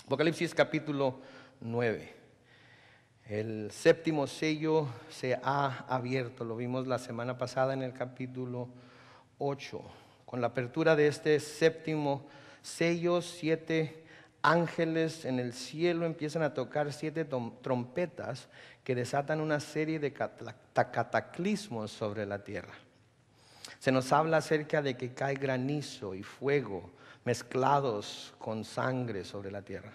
Apocalipsis capítulo 9. El séptimo sello se ha abierto, lo vimos la semana pasada en el capítulo 8. Con la apertura de este séptimo sello, 7 ángeles en el cielo empiezan a tocar 7 trompetas que desatan una serie de cataclismos sobre la tierra. Se nos habla acerca de que cae granizo y fuego mezclados con sangre sobre la tierra.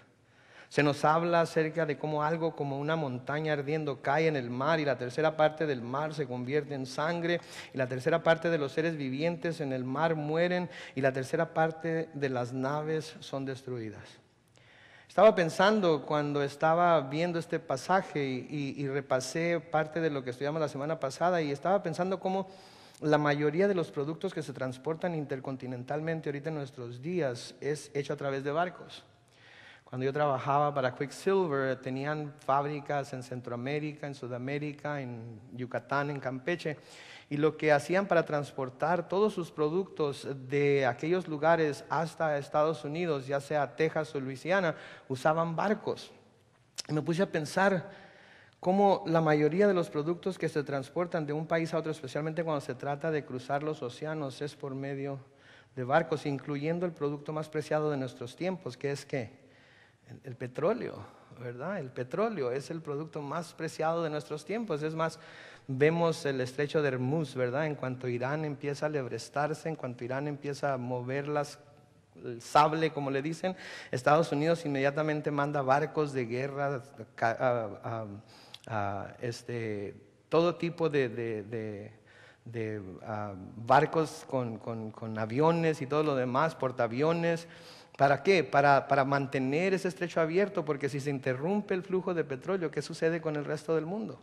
Se nos habla acerca de cómo algo como una montaña ardiendo cae en el mar y la tercera parte del mar se convierte en sangre y la tercera parte de los seres vivientes en el mar mueren y la tercera parte de las naves son destruidas. Estaba pensando cuando estaba viendo este pasaje y repasé parte de lo que estudiamos la semana pasada y estaba pensando cómo la mayoría de los productos que se transportan intercontinentalmente ahorita en nuestros días es hecho a través de barcos. Cuando yo trabajaba para Quicksilver, tenían fábricas en Centroamérica, en Sudamérica, en Yucatán, en Campeche, y lo que hacían para transportar todos sus productos de aquellos lugares hasta Estados Unidos, ya sea Texas o Luisiana, usaban barcos. Y me puse a pensar cómo la mayoría de los productos que se transportan de un país a otro, especialmente cuando se trata de cruzar los océanos, es por medio de barcos, incluyendo el producto más preciado de nuestros tiempos, que es ¿qué? El petróleo, ¿verdad? El petróleo es el producto más preciado de nuestros tiempos. Es más, vemos el estrecho de Hormuz, ¿verdad? En cuanto Irán empieza a lebrestarse, en cuanto Irán empieza a mover el sable, como le dicen, Estados Unidos inmediatamente manda barcos de guerra, todo tipo de barcos con aviones y todo lo demás, portaaviones. ¿Para qué? Para mantener ese estrecho abierto, porque si se interrumpe el flujo de petróleo, ¿qué sucede con el resto del mundo?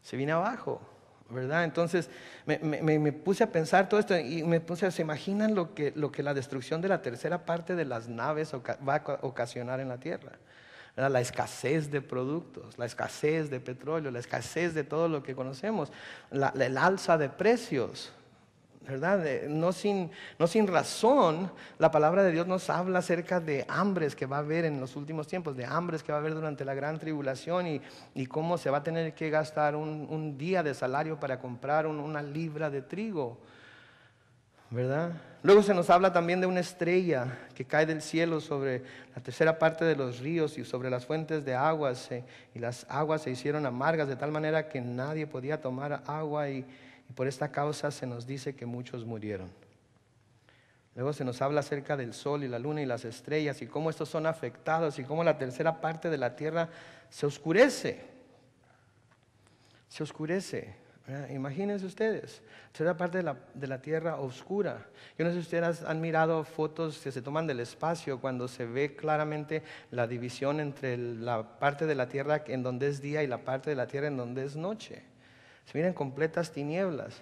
Se viene abajo, ¿verdad? Entonces me puse a pensar todo esto y ¿se imaginan lo que la destrucción de la tercera parte de las naves va a ocasionar en la tierra? ¿Verdad? La escasez de productos, la escasez de petróleo, la escasez de todo lo que conocemos, el alza de precios, ¿verdad? No sin razón, la palabra de Dios nos habla acerca de hambres que va a haber en los últimos tiempos, de hambres que va a haber durante la gran tribulación y cómo se va a tener que gastar un día de salario para comprar una libra de trigo, ¿verdad? Luego se nos habla también de una estrella que cae del cielo sobre la tercera parte de los ríos y sobre las fuentes de aguas, y las aguas se hicieron amargas de tal manera que nadie podía tomar agua y por esta causa se nos dice que muchos murieron. Luego se nos habla acerca del sol y la luna y las estrellas y cómo estos son afectados y cómo la tercera parte de la tierra se oscurece. Se oscurece. Imagínense ustedes, la tercera parte de la tierra oscura. Yo no sé si ustedes han mirado fotos que se toman del espacio cuando se ve claramente la división entre la parte de la tierra en donde es día y la parte de la tierra en donde es noche. Se miran completas tinieblas.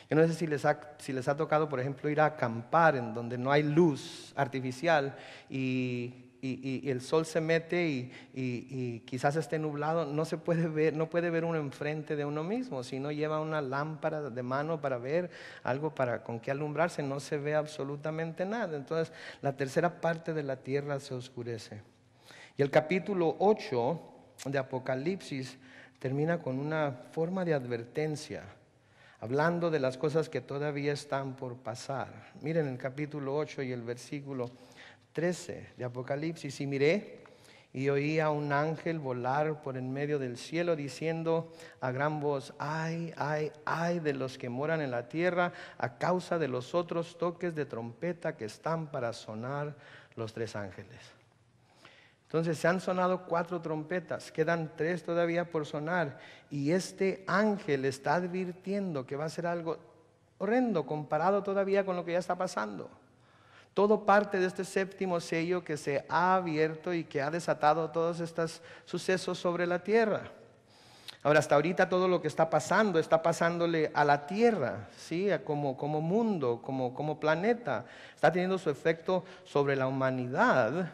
Yo no sé si les ha tocado, por ejemplo, ir a acampar en donde no hay luz artificial y el sol se mete y quizás esté nublado. No puede ver uno enfrente de uno mismo. Si no lleva una lámpara de mano para ver algo con qué alumbrarse, no se ve absolutamente nada. Entonces, la tercera parte de la tierra se oscurece. Y el capítulo 8 de Apocalipsis termina con una forma de advertencia, hablando de las cosas que todavía están por pasar. Miren el capítulo 8 y el versículo 13 de Apocalipsis. Y miré y oí a un ángel volar por en medio del cielo diciendo a gran voz: ay, ay, ay de los que moran en la tierra a causa de los otros toques de trompeta que están para sonar los 3 ángeles. Entonces se han sonado 4 trompetas, quedan 3 todavía por sonar y este ángel está advirtiendo que va a ser algo horrendo comparado todavía con lo que ya está pasando. Todo parte de este séptimo sello que se ha abierto y que ha desatado todos estos sucesos sobre la tierra. Ahora, hasta ahorita todo lo que está pasándole a la tierra, ¿sí? Como mundo, como planeta. Está teniendo su efecto sobre la humanidad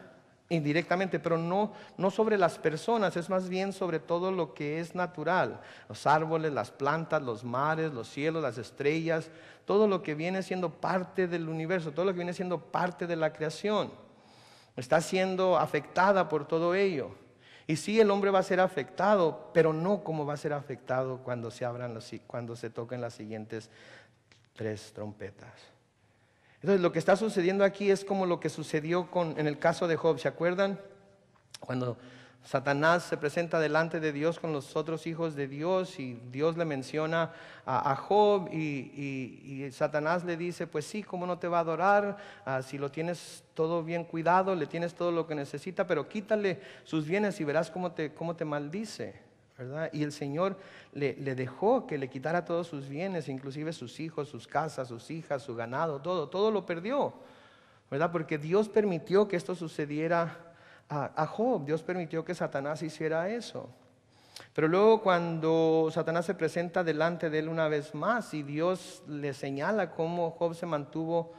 indirectamente, pero no sobre las personas, es más bien sobre todo lo que es natural. Los árboles, las plantas, los mares, los cielos, las estrellas, todo lo que viene siendo parte del universo, todo lo que viene siendo parte de la creación. está siendo afectada por todo ello. Y sí, el hombre va a ser afectado, pero no como va a ser afectado cuando cuando se toquen las siguientes 3 trompetas. Entonces, lo que está sucediendo aquí es como lo que sucedió en el caso de Job. ¿Se acuerdan? Cuando Satanás se presenta delante de Dios con los otros hijos de Dios y Dios le menciona a Job y Satanás le dice, pues sí, ¿cómo no te va a adorar? Si lo tienes todo bien cuidado, le tienes todo lo que necesita, pero quítale sus bienes y verás cómo te maldice, ¿verdad? Y el Señor le dejó que le quitara todos sus bienes, inclusive sus hijos, sus casas, sus hijas, su ganado, todo lo perdió, ¿verdad? Porque Dios permitió que esto sucediera a Job. Dios permitió que Satanás hiciera eso. Pero luego cuando Satanás se presenta delante de él una vez más y Dios le señala cómo Job se mantuvo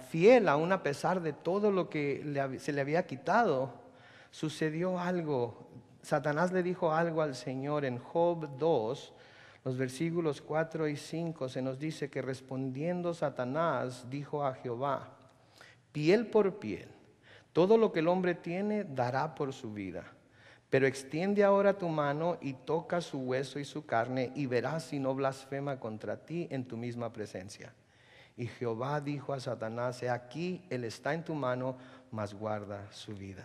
fiel aún a pesar de todo lo que se le había quitado, sucedió algo. Satanás le dijo algo al Señor en Job 2, los versículos 4 y 5, se nos dice que respondiendo Satanás dijo a Jehová, piel por piel, todo lo que el hombre tiene dará por su vida. Pero extiende ahora tu mano y toca su hueso y su carne y verás si no blasfema contra ti en tu misma presencia. Y Jehová dijo a Satanás, he aquí, él está en tu mano, mas guarda su vida.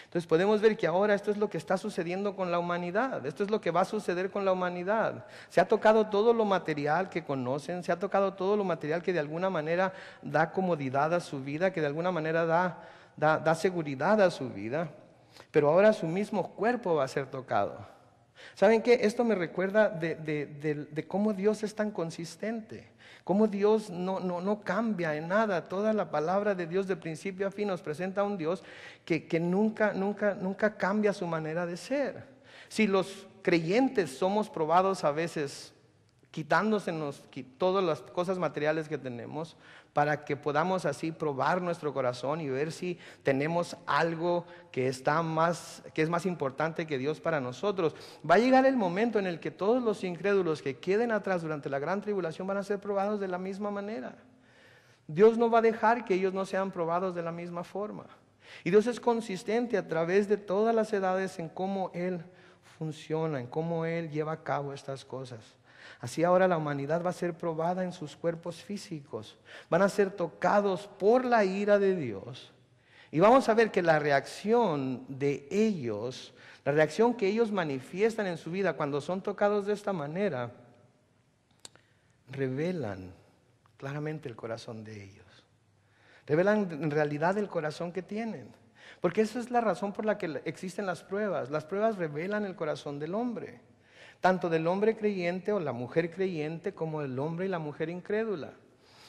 Entonces podemos ver que ahora esto es lo que está sucediendo con la humanidad. Esto es lo que va a suceder con la humanidad. Se ha tocado todo lo material que conocen, se ha tocado todo lo material que de alguna manera da comodidad a su vida, que de alguna manera da seguridad a su vida, pero ahora su mismo cuerpo va a ser tocado. ¿Saben qué? Esto me recuerda de cómo Dios es tan consistente, cómo Dios no cambia en nada. Toda la palabra de Dios de principio a fin nos presenta a un Dios que nunca cambia su manera de ser. Si los creyentes somos probados a veces quitándosenos todas las cosas materiales que tenemos, para que podamos así probar nuestro corazón y ver si tenemos algo que es más importante que Dios para nosotros. Va a llegar el momento en el que todos los incrédulos que queden atrás durante la gran tribulación van a ser probados de la misma manera. Dios no va a dejar que ellos no sean probados de la misma forma. Y Dios es consistente a través de todas las edades en cómo Él funciona, en cómo Él lleva a cabo estas cosas. Así ahora la humanidad va a ser probada en sus cuerpos físicos. Van a ser tocados por la ira de Dios. Y vamos a ver que la reacción de ellos, la reacción que ellos manifiestan en su vida cuando son tocados de esta manera, revelan claramente el corazón de ellos. Revelan en realidad el corazón que tienen. Porque esa es la razón por la que existen las pruebas. Las pruebas revelan el corazón del hombre. Tanto del hombre creyente o la mujer creyente como del hombre y la mujer incrédula.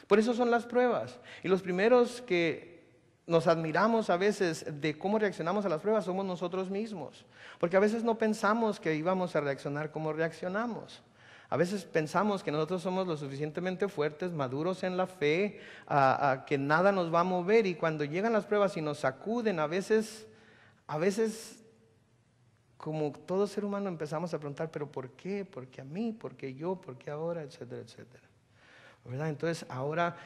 Por eso son las pruebas. Y los primeros que nos admiramos a veces de cómo reaccionamos a las pruebas somos nosotros mismos. Porque a veces no pensamos que íbamos a reaccionar como reaccionamos. A veces pensamos que nosotros somos lo suficientemente fuertes, maduros en la fe, que nada nos va a mover. Y cuando llegan las pruebas y nos sacuden, a veces como todo ser humano empezamos a preguntar, pero ¿por qué? ¿Por qué a mí? ¿Por qué yo? ¿Por qué ahora? Etcétera, etcétera. ¿Verdad? Entonces ahora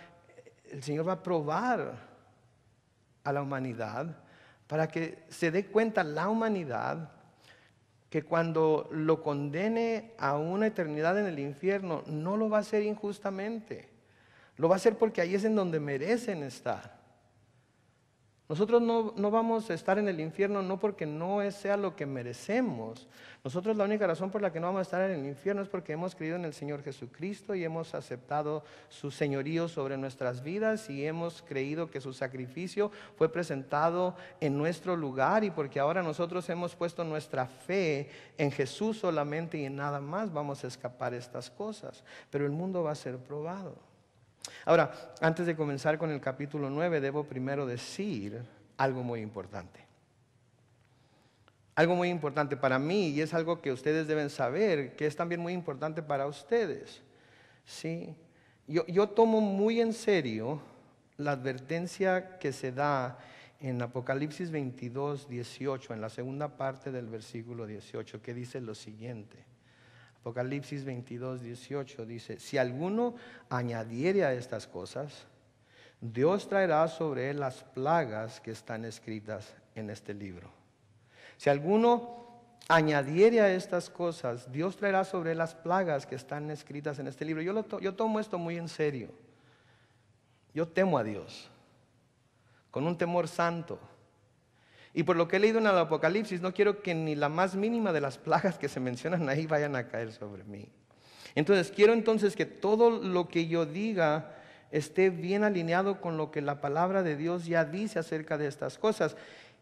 el Señor va a probar a la humanidad para que se dé cuenta la humanidad que cuando lo condene a una eternidad en el infierno, no lo va a hacer injustamente. Lo va a hacer porque ahí es en donde merecen estar. Nosotros no vamos a estar en el infierno no porque no sea lo que merecemos. Nosotros la única razón por la que no vamos a estar en el infierno es porque hemos creído en el Señor Jesucristo y hemos aceptado su señorío sobre nuestras vidas y hemos creído que su sacrificio fue presentado en nuestro lugar y porque ahora nosotros hemos puesto nuestra fe en Jesús solamente y en nada más vamos a escapar estas cosas. Pero el mundo va a ser probado. Ahora, antes de comenzar con el capítulo 9, debo primero decir algo muy importante. Algo muy importante para mí y es algo que ustedes deben saber, que es también muy importante para ustedes. ¿Sí? Yo tomo muy en serio la advertencia que se da en Apocalipsis 22, 18, en la segunda parte del versículo 18, que dice lo siguiente. Apocalipsis 22, 18 dice, si alguno añadiere a estas cosas, Dios traerá sobre él las plagas que están escritas en este libro. Si alguno añadiere a estas cosas, Dios traerá sobre él las plagas que están escritas en este libro. Yo tomo esto muy en serio. Yo temo a Dios, con un temor santo. Y por lo que he leído en el Apocalipsis, no quiero que ni la más mínima de las plagas que se mencionan ahí vayan a caer sobre mí. Entonces, quiero que todo lo que yo diga esté bien alineado con lo que la palabra de Dios ya dice acerca de estas cosas.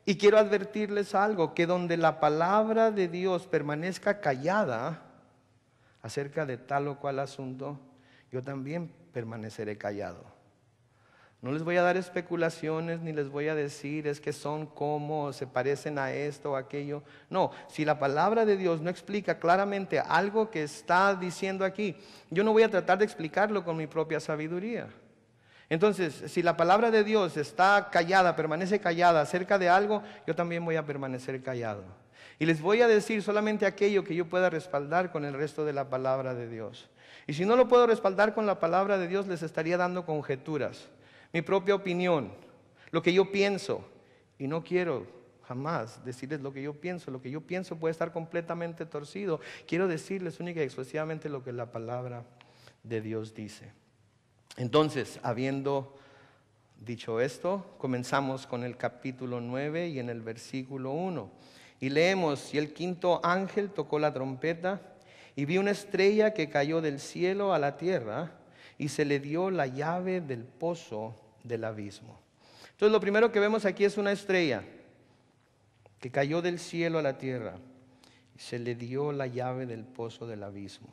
Y quiero advertirles algo, que donde la palabra de Dios permanezca callada acerca de tal o cual asunto, yo también permaneceré callado. No les voy a dar especulaciones, ni les voy a decir es que son como, se parecen a esto o aquello. No, si la palabra de Dios no explica claramente algo que está diciendo aquí, yo no voy a tratar de explicarlo con mi propia sabiduría. Entonces, si la palabra de Dios está callada, permanece callada acerca de algo, yo también voy a permanecer callado. Y les voy a decir solamente aquello que yo pueda respaldar con el resto de la palabra de Dios. Y si no lo puedo respaldar con la palabra de Dios, les estaría dando conjeturas, mi propia opinión, lo que yo pienso. Y no quiero jamás decirles lo que yo pienso. Lo que yo pienso puede estar completamente torcido. Quiero decirles única y exclusivamente lo que la palabra de Dios dice. Entonces, habiendo dicho esto, comenzamos con el capítulo 9 y en el versículo 1. Y leemos: y el quinto ángel tocó la trompeta, y vi una estrella que cayó del cielo a la tierra, y se le dio la llave del pozo del abismo. Entonces, lo primero que vemos aquí es una estrella que cayó del cielo a la tierra, y se le dio la llave del pozo del abismo.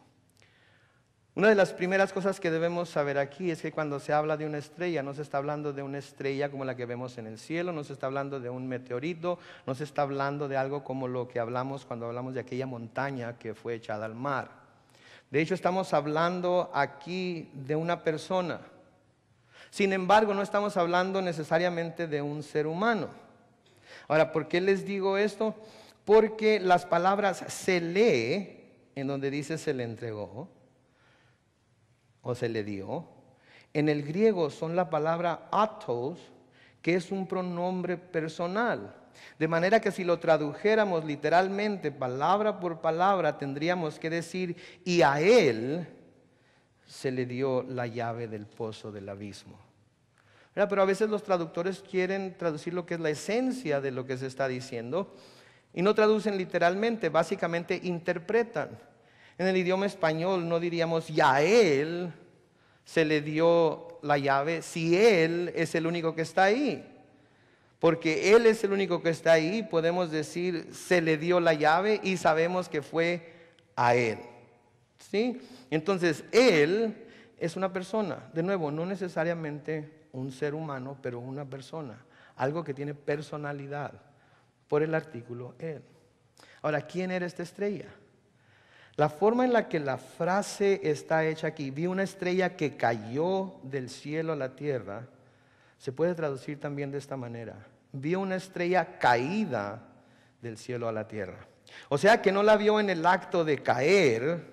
Una de las primeras cosas que debemos saber aquí es que cuando se habla de una estrella, no se está hablando de una estrella como la que vemos en el cielo, no se está hablando de un meteorito, no se está hablando de algo como lo que hablamos cuando hablamos de aquella montaña que fue echada al mar. De hecho, estamos hablando aquí de una persona. Sin embargo, no estamos hablando necesariamente de un ser humano. Ahora, ¿por qué les digo esto? Porque las palabras se lee, en donde dice se le entregó, o se le dio, en el griego son la palabra atos, que es un pronombre personal. De manera que si lo tradujéramos literalmente, palabra por palabra, tendríamos que decir, y a él se le dio la llave del pozo del abismo. Pero a veces los traductores quieren traducir lo que es la esencia de lo que se está diciendo, y no traducen literalmente, básicamente interpretan. En el idioma español no diríamos, y a él se le dio la llave, si él es el único que está ahí. Porque él es el único que está ahí, podemos decir, se le dio la llave y sabemos que fue a él. ¿Sí? Entonces, él es una persona. De nuevo, no necesariamente un ser humano, pero una persona. Algo que tiene personalidad. Por el artículo él. Ahora, ¿quién era esta estrella? La forma en la que la frase está hecha aquí, vi una estrella que cayó del cielo a la tierra, se puede traducir también de esta manera: vi una estrella caída del cielo a la tierra. O sea que no la vio en el acto de caer,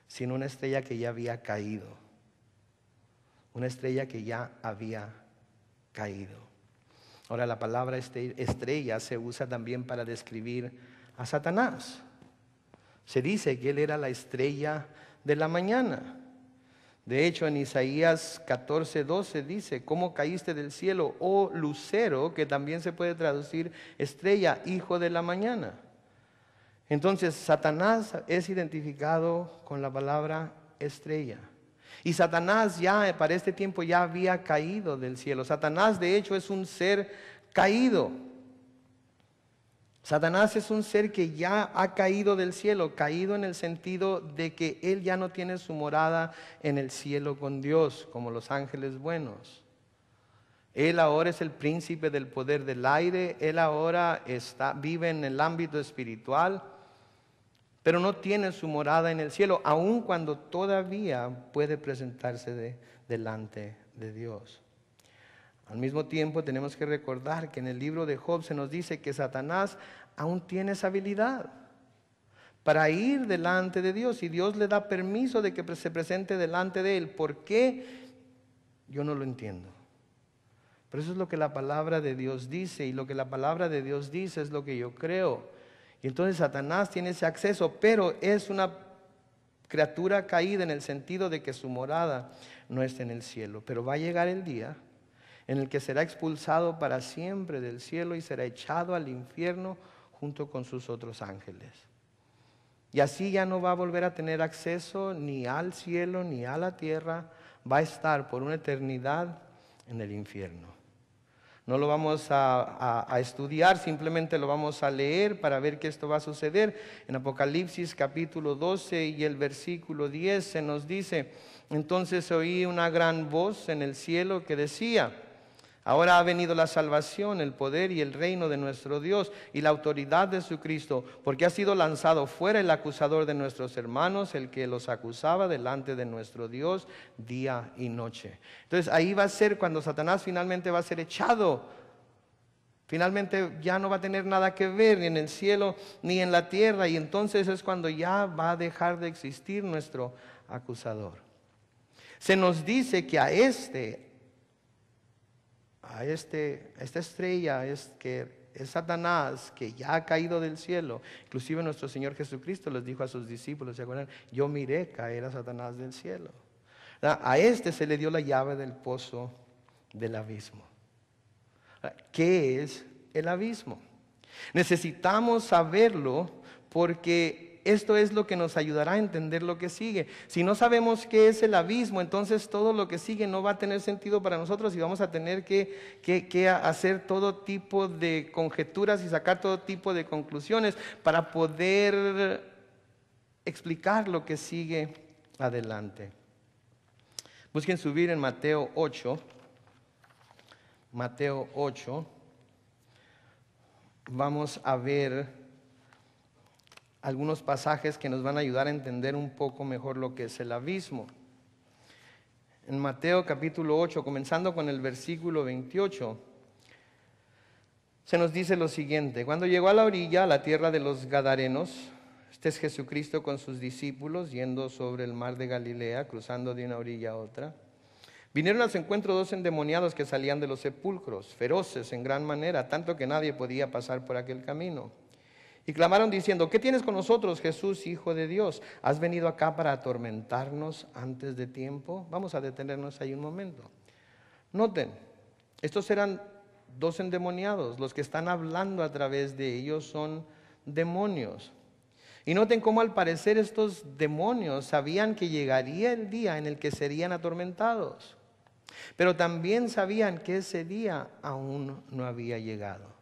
sino una estrella que ya había caído. Una estrella que ya había caído. Ahora, la palabra estrella se usa también para describir a Satanás. Se dice que él era la estrella de la mañana. De hecho, en Isaías 14:12 dice: ¿cómo caíste del cielo, oh lucero? Que también se puede traducir estrella, hijo de la mañana. Entonces, Satanás es identificado con la palabra estrella. Y Satanás ya para este tiempo ya había caído del cielo. Satanás, de hecho, es un ser caído. Satanás es un ser que ya ha caído del cielo, caído en el sentido de que él ya no tiene su morada en el cielo con Dios, como los ángeles buenos. Él ahora es el príncipe del poder del aire, él ahora vive en el ámbito espiritual, pero no tiene su morada en el cielo, aun cuando todavía puede presentarse delante de Dios. Al mismo tiempo tenemos que recordar que en el libro de Job se nos dice que Satanás aún tiene esa habilidad para ir delante de Dios, y Dios le da permiso de que se presente delante de él. ¿Por qué? Yo no lo entiendo. Pero eso es lo que la palabra de Dios dice, y lo que la palabra de Dios dice es lo que yo creo. Y entonces Satanás tiene ese acceso, pero es una criatura caída en el sentido de que su morada no está en el cielo. Pero va a llegar el día en el que será expulsado para siempre del cielo y será echado al infierno junto con sus otros ángeles. Y así ya no va a volver a tener acceso ni al cielo ni a la tierra. Va a estar por una eternidad en el infierno. No lo vamos a estudiar, simplemente lo vamos a leer para ver que esto va a suceder. En Apocalipsis capítulo 12 y el versículo 10 se nos dice: entonces oí una gran voz en el cielo que decía: ahora ha venido la salvación, el poder y el reino de nuestro Dios y la autoridad de su Cristo, porque ha sido lanzado fuera el acusador de nuestros hermanos, el que los acusaba delante de nuestro Dios día y noche. Entonces ahí va a ser cuando Satanás finalmente va a ser echado. Finalmente ya no va a tener nada que ver ni en el cielo ni en la tierra, y entonces es cuando ya va a dejar de existir nuestro acusador. Se nos dice que a esta estrella que es Satanás, que ya ha caído del cielo. Inclusive nuestro Señor Jesucristo les dijo a sus discípulos, ¿se acuerdan? Yo miré caer a Satanás del cielo. A este se le dio la llave del pozo del abismo. ¿Qué es el abismo? Necesitamos saberlo porque esto es lo que nos ayudará a entender lo que sigue. Si no sabemos qué es el abismo, entonces todo lo que sigue no va a tener sentido para nosotros y vamos a tener que hacer todo tipo de conjeturas y sacar todo tipo de conclusiones para poder explicar lo que sigue adelante. Busquen subir en Mateo 8. Mateo 8. Vamos a ver algunos pasajes que nos van a ayudar a entender un poco mejor lo que es el abismo. En Mateo capítulo 8, comenzando con el versículo 28, se nos dice lo siguiente: cuando llegó a la orilla, a la tierra de los Gadarenos, este es Jesucristo con sus discípulos yendo sobre el mar de Galilea, cruzando de una orilla a otra. Vinieron a su encuentro dos endemoniados que salían de los sepulcros, feroces en gran manera, tanto que nadie podía pasar por aquel camino. Y clamaron diciendo: ¿qué tienes con nosotros, Jesús, Hijo de Dios? ¿Has venido acá para atormentarnos antes de tiempo? Vamos a detenernos ahí un momento. Noten, estos eran dos endemoniados. Los que están hablando a través de ellos son demonios. Y noten cómo al parecer estos demonios sabían que llegaría el día en el que serían atormentados. Pero también sabían que ese día aún no había llegado.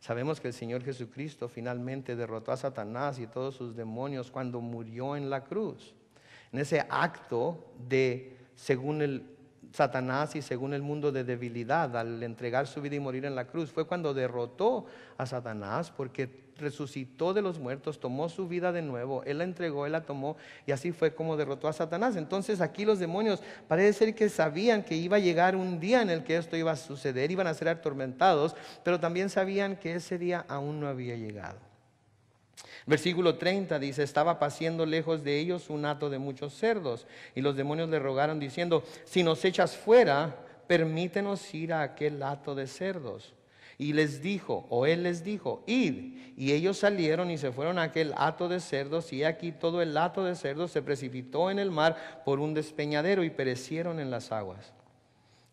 Sabemos que el Señor Jesucristo finalmente derrotó a Satanás y todos sus demonios cuando murió en la cruz. En ese acto de, según el Satanás y según el mundo, de debilidad, al entregar su vida y morir en la cruz, fue cuando derrotó a Satanás, porque resucitó de los muertos, tomó su vida de nuevo, Él la entregó, Él la tomó, y así fue como derrotó a Satanás. Entonces aquí los demonios parece ser que sabían que iba a llegar un día en el que esto iba a suceder, iban a ser atormentados, pero también sabían que ese día aún no había llegado. Versículo 30 dice: estaba paciendo lejos de ellos un hato de muchos cerdos, y los demonios le rogaron diciendo: si nos echas fuera, permítenos ir a aquel hato de cerdos. Y les dijo, o él les dijo: id. Y ellos salieron y se fueron a aquel hato de cerdos, y aquí todo el hato de cerdos se precipitó en el mar por un despeñadero y perecieron en las aguas.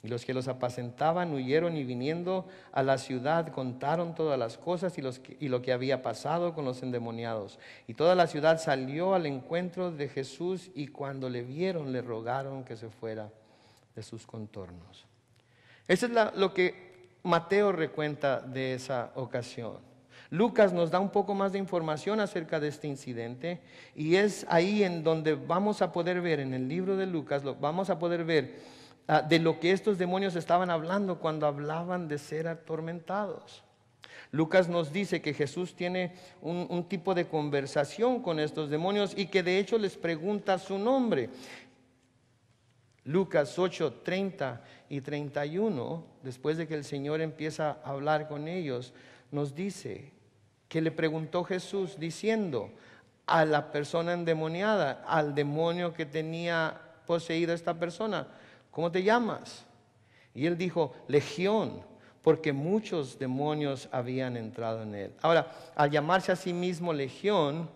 Y los que los apacentaban huyeron, y viniendo a la ciudad contaron todas las cosas y lo que había pasado con los endemoniados. Y toda la ciudad salió al encuentro de Jesús, y cuando le vieron le rogaron que se fuera de sus contornos. Eso es lo que Mateo recuenta de esa ocasión. Lucas nos da un poco más de información acerca de este incidente, y es ahí en donde vamos a poder ver, en el libro de Lucas, vamos a poder ver de lo que estos demonios estaban hablando cuando hablaban de ser atormentados. Lucas nos dice que Jesús tiene un tipo de conversación con estos demonios y que de hecho les pregunta su nombre. Lucas 8, 30 y 31, después de que el Señor empieza a hablar con ellos, nos dice que le preguntó Jesús diciendo a la persona endemoniada, al demonio que tenía poseída esta persona: ¿cómo te llamas? Y él dijo, Legión, porque muchos demonios habían entrado en él. Ahora, al llamarse a sí mismo Legión,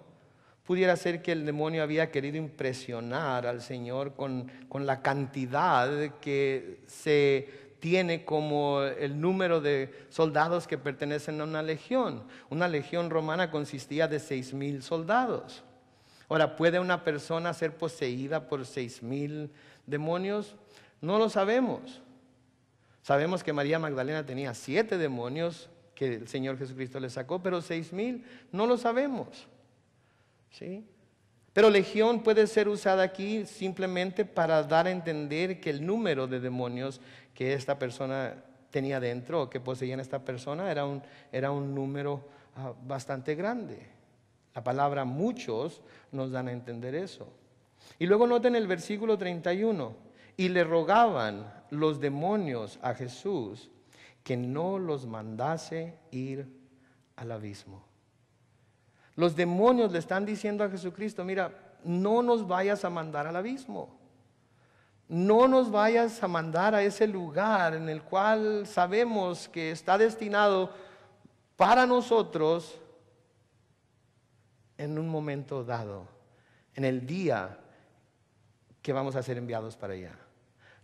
pudiera ser que el demonio había querido impresionar al Señor con la cantidad que se tiene como el número de soldados que pertenecen a una legión. Una legión romana consistía de 6,000 soldados. Ahora, ¿puede una persona ser poseída por 6,000 demonios? No lo sabemos. Sabemos que María Magdalena tenía 7 demonios que el Señor Jesucristo le sacó, pero 6,000 no lo sabemos. ¿Sí? Pero legión puede ser usada aquí simplemente para dar a entender que el número de demonios que esta persona tenía dentro o que poseían esta persona era un número bastante grande. La palabra muchos nos dan a entender eso. Y luego noten el versículo 31. Y le rogaban los demonios a Jesús que no los mandase ir al abismo. Los demonios le están diciendo a Jesucristo, mira, no nos vayas a mandar al abismo. No nos vayas a mandar a ese lugar en el cual sabemos que está destinado para nosotros en un momento dado, en el día que vamos a ser enviados para allá.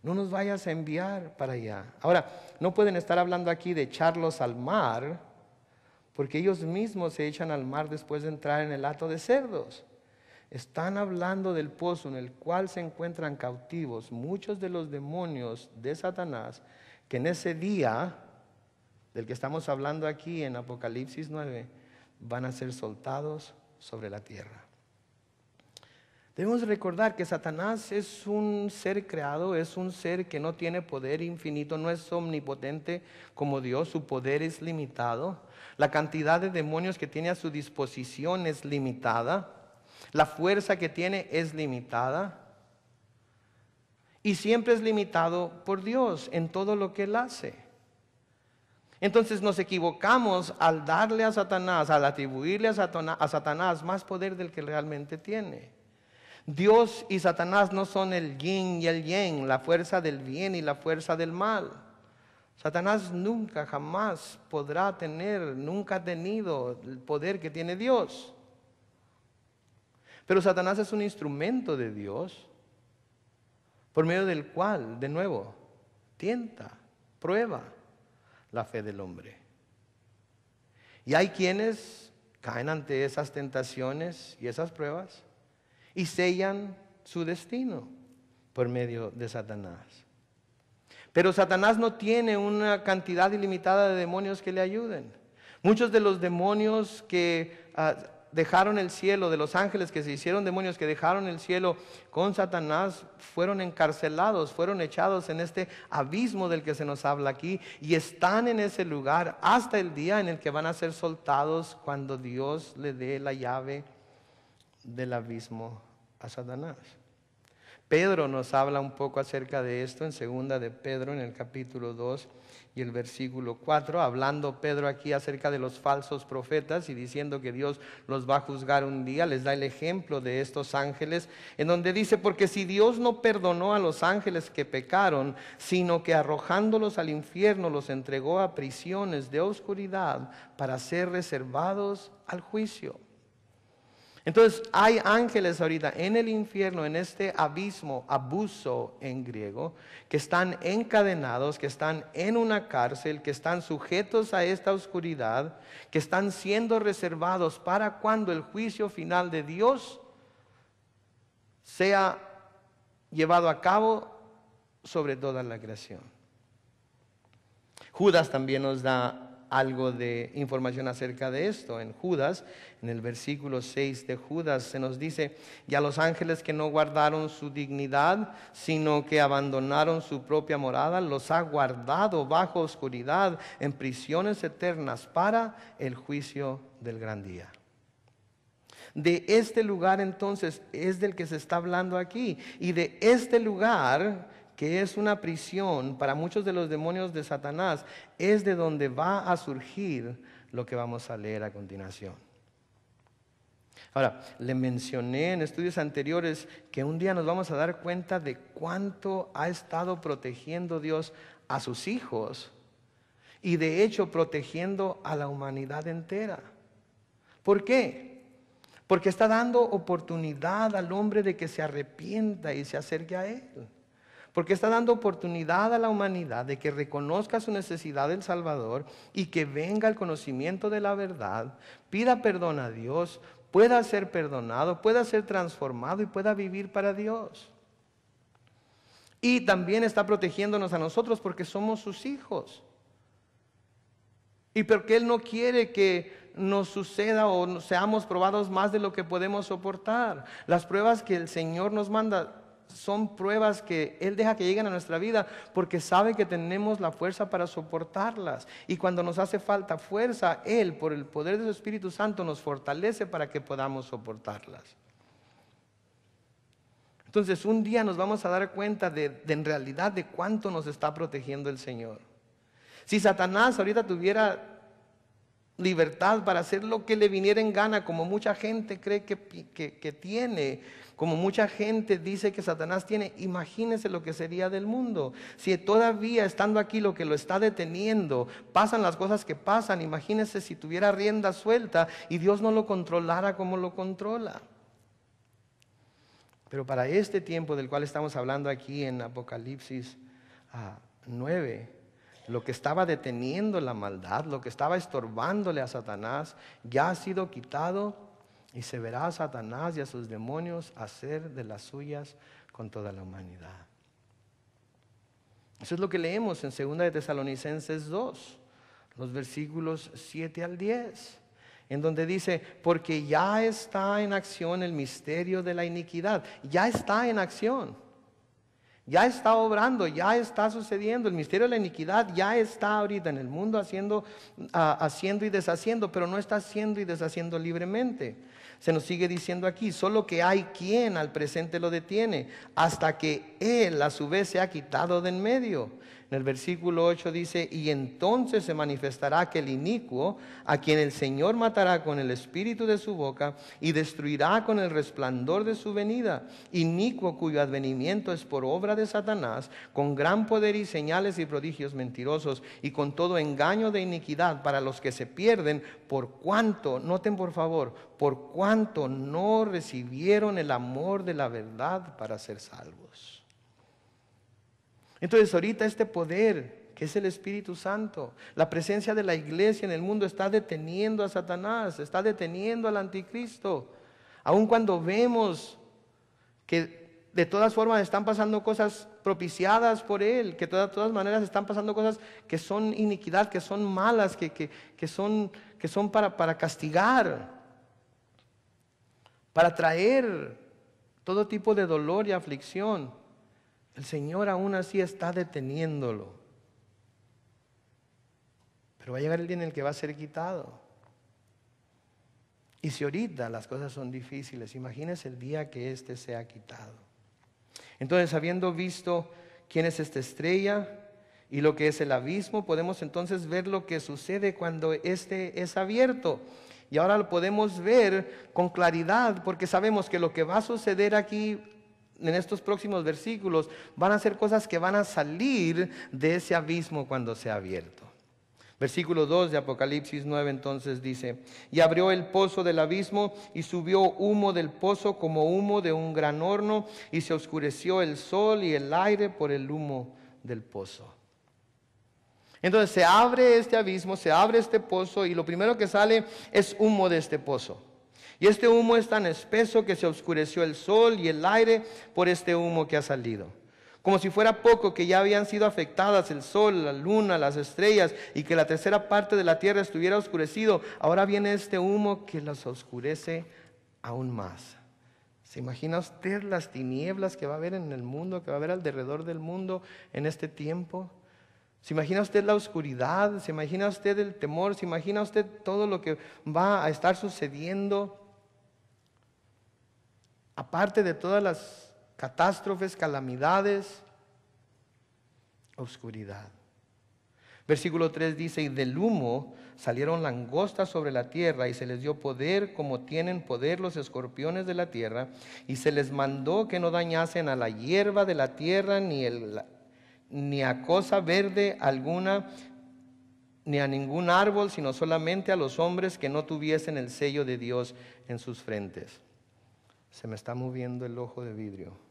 No nos vayas a enviar para allá. Ahora, no pueden estar hablando aquí de echarlos al mar, porque ellos mismos se echan al mar después de entrar en el hato de cerdos. Están hablando del pozo en el cual se encuentran cautivos muchos de los demonios de Satanás, que en ese día, del que estamos hablando aquí en Apocalipsis 9, van a ser soltados sobre la tierra. Debemos recordar que Satanás es un ser creado, es un ser que no tiene poder infinito, no es omnipotente como Dios, su poder es limitado. La cantidad de demonios que tiene a su disposición es limitada. La fuerza que tiene es limitada. Y siempre es limitado por Dios en todo lo que Él hace. Entonces nos equivocamos al darle a Satanás, al atribuirle a Satanás más poder del que realmente tiene. Dios y Satanás no son el yin y el yang, la fuerza del bien y la fuerza del mal. Satanás nunca, jamás podrá tener, nunca ha tenido el poder que tiene Dios. Pero Satanás es un instrumento de Dios, por medio del cual, de nuevo, tienta, prueba la fe del hombre. Y hay quienes caen ante esas tentaciones y esas pruebas y sellan su destino por medio de Satanás. Pero Satanás no tiene una cantidad ilimitada de demonios que le ayuden. Muchos de los demonios que dejaron el cielo, de los ángeles que se hicieron demonios que dejaron el cielo con Satanás, fueron encarcelados, fueron echados en este abismo del que se nos habla aquí, y están en ese lugar hasta el día en el que van a ser soltados cuando Dios le dé la llave del abismo a Satanás. Pedro nos habla un poco acerca de esto en segunda de Pedro, en el capítulo 2 y el versículo 4, hablando Pedro aquí acerca de los falsos profetas y diciendo que Dios los va a juzgar un día. Les da el ejemplo de estos ángeles, en donde dice, porque si Dios no perdonó a los ángeles que pecaron, sino que arrojándolos al infierno los entregó a prisiones de oscuridad para ser reservados al juicio. Entonces hay ángeles ahorita en el infierno, en este abismo, abuso en griego, que están encadenados, que están en una cárcel, que están sujetos a esta oscuridad, que están siendo reservados para cuando el juicio final de Dios sea llevado a cabo sobre toda la creación. Judas también nos da algo de información acerca de esto. En Judas, en el versículo 6 de Judas, se nos dice, y a los ángeles que no guardaron su dignidad, sino que abandonaron su propia morada, los ha guardado bajo oscuridad en prisiones eternas para el juicio del gran día. De este lugar entonces es del que se está hablando aquí, y de este lugar, que es una prisión para muchos de los demonios de Satanás, es de donde va a surgir lo que vamos a leer a continuación. Ahora, le mencioné en estudios anteriores que un día nos vamos a dar cuenta de cuánto ha estado protegiendo Dios a sus hijos y de hecho protegiendo a la humanidad entera. ¿Por qué? Porque está dando oportunidad al hombre de que se arrepienta y se acerque a Él. Porque está dando oportunidad a la humanidad de que reconozca su necesidad del Salvador y que venga al conocimiento de la verdad, pida perdón a Dios, pueda ser perdonado, pueda ser transformado y pueda vivir para Dios. Y también está protegiéndonos a nosotros porque somos sus hijos. Y porque Él no quiere que nos suceda o seamos probados más de lo que podemos soportar. Las pruebas que el Señor nos manda son pruebas que Él deja que lleguen a nuestra vida porque sabe que tenemos la fuerza para soportarlas. Y cuando nos hace falta fuerza, Él, por el poder de su Espíritu Santo, nos fortalece para que podamos soportarlas. Entonces, un día nos vamos a dar cuenta de en realidad de cuánto nos está protegiendo el Señor. Si Satanás ahorita tuviera libertad para hacer lo que le viniera en gana, como mucha gente cree que tiene, como mucha gente dice que Satanás tiene, imagínense lo que sería del mundo. Si todavía estando aquí lo que lo está deteniendo, pasan las cosas que pasan, imagínense si tuviera rienda suelta y Dios no lo controlara como lo controla. Pero para este tiempo del cual estamos hablando aquí en Apocalipsis 9, lo que estaba deteniendo la maldad, lo que estaba estorbándole a Satanás, ya ha sido quitado y se verá a Satanás y a sus demonios hacer de las suyas con toda la humanidad. Eso es lo que leemos en 2 de Tesalonicenses 2, los versículos 7 al 10. En donde dice, porque ya está en acción el misterio de la iniquidad, ya está en acción. Ya está obrando, ya está sucediendo. El misterio de la iniquidad ya está ahorita en el mundo haciendo y deshaciendo, pero no está haciendo y deshaciendo libremente. Se nos sigue diciendo aquí, solo que hay quien al presente lo detiene, hasta que Él a su vez se ha quitado de en medio. En el versículo 8 dice, y entonces se manifestará aquel inicuo, a quien el Señor matará con el espíritu de su boca y destruirá con el resplandor de su venida. Inicuo cuyo advenimiento es por obra de Satanás, con gran poder y señales y prodigios mentirosos, y con todo engaño de iniquidad para los que se pierden, por cuanto, noten por favor, por cuanto no recibieron el amor de la verdad para ser salvos. Entonces ahorita este poder, que es el Espíritu Santo, la presencia de la iglesia en el mundo está deteniendo a Satanás, está deteniendo al anticristo. Aun cuando vemos que de todas formas están pasando cosas propiciadas por él, que de todas maneras están pasando cosas que son iniquidad, que son malas, que son para castigar, para traer todo tipo de dolor y aflicción. El Señor aún así está deteniéndolo. Pero va a llegar el día en el que va a ser quitado. Y si ahorita las cosas son difíciles, imagínese el día que éste sea quitado. Entonces, habiendo visto quién es esta estrella y lo que es el abismo, podemos entonces ver lo que sucede cuando éste es abierto. Y ahora lo podemos ver con claridad, porque sabemos que lo que va a suceder aquí en estos próximos versículos van a ser cosas que van a salir de ese abismo cuando sea abierto. Versículo 2 de Apocalipsis 9 entonces dice, y abrió el pozo del abismo y subió humo del pozo como humo de un gran horno, y se oscureció el sol y el aire por el humo del pozo. Entonces se abre este abismo, se abre este pozo, y lo primero que sale es humo de este pozo. Y este humo es tan espeso que se oscureció el sol y el aire por este humo que ha salido. Como si fuera poco que ya habían sido afectadas el sol, la luna, las estrellas, y que la tercera parte de la tierra estuviera oscurecido, ahora viene este humo que las oscurece aún más. ¿Se imagina usted las tinieblas que va a haber en el mundo, que va a haber alrededor del mundo en este tiempo? ¿Se imagina usted la oscuridad? ¿Se imagina usted el temor? ¿Se imagina usted todo lo que va a estar sucediendo? Aparte de todas las catástrofes, calamidades, oscuridad. Versículo 3 dice, y del humo salieron langostas sobre la tierra, y se les dio poder como tienen poder los escorpiones de la tierra, y se les mandó que no dañasen a la hierba de la tierra, ni a cosa verde alguna, ni a ningún árbol, sino solamente a los hombres que no tuviesen el sello de Dios en sus frentes. Se me está moviendo el ojo de vidrio.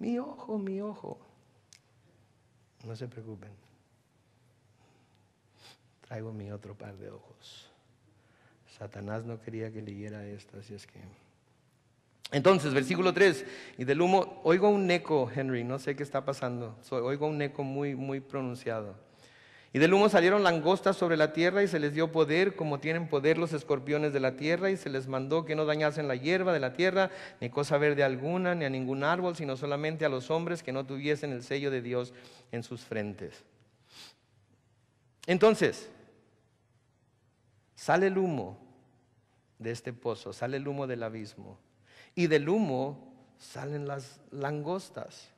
Mi ojo, mi ojo. No se preocupen. Traigo mi otro par de ojos. Satanás no quería que leyera esto, así es que... Entonces, versículo 3, y del humo, oigo un eco, Henry, no sé qué está pasando, oigo un eco muy, muy pronunciado. Y del humo salieron langostas sobre la tierra, y se les dio poder, como tienen poder los escorpiones de la tierra, y se les mandó que no dañasen la hierba de la tierra, ni cosa verde alguna, ni a ningún árbol, sino solamente a los hombres que no tuviesen el sello de Dios en sus frentes. Entonces, sale el humo de este pozo, sale el humo del abismo. Y del humo salen las langostas.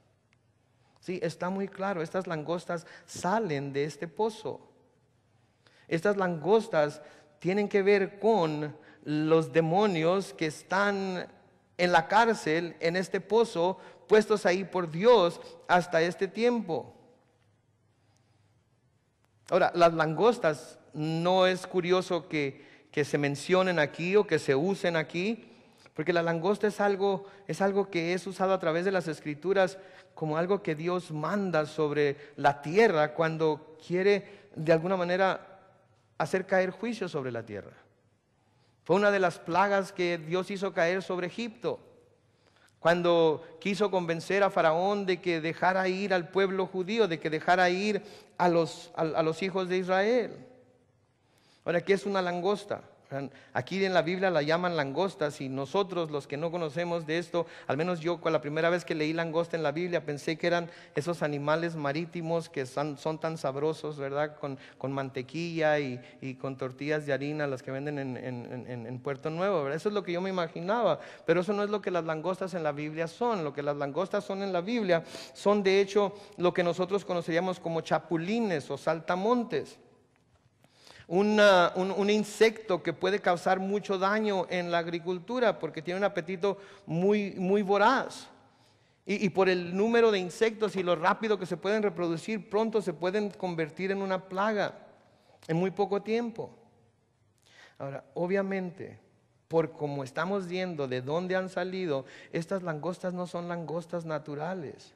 Sí, está muy claro, estas langostas salen de este pozo. Estas langostas tienen que ver con los demonios que están en la cárcel, en este pozo, puestos ahí por Dios hasta este tiempo. Ahora, las langostas no es curioso que se mencionen aquí o que se usen aquí, porque la langosta es algo que es usado a través de las Escrituras como algo que Dios manda sobre la tierra cuando quiere de alguna manera hacer caer juicio sobre la tierra. Fue una de las plagas que Dios hizo caer sobre Egipto, cuando quiso convencer a Faraón de que dejara ir al pueblo judío, de que dejara ir a los hijos de Israel. Ahora, ¿qué es una langosta? Aquí en la Biblia la llaman langostas, y nosotros los que no conocemos de esto, al menos yo con la primera vez que leí langosta en la Biblia pensé que eran esos animales marítimos que son tan sabrosos, ¿verdad? Con mantequilla y con tortillas de harina, las que venden en Puerto Nuevo, ¿verdad? Eso es lo que yo me imaginaba, pero eso no es lo que las langostas en la Biblia son. Lo que las langostas son en la Biblia son de hecho lo que nosotros conoceríamos como chapulines o saltamontes. Un insecto que puede causar mucho daño en la agricultura porque tiene un apetito muy, muy voraz. Y por el número de insectos y lo rápido que se pueden reproducir, pronto se pueden convertir en una plaga en muy poco tiempo. Ahora, obviamente, por como estamos viendo de dónde han salido, estas langostas no son langostas naturales.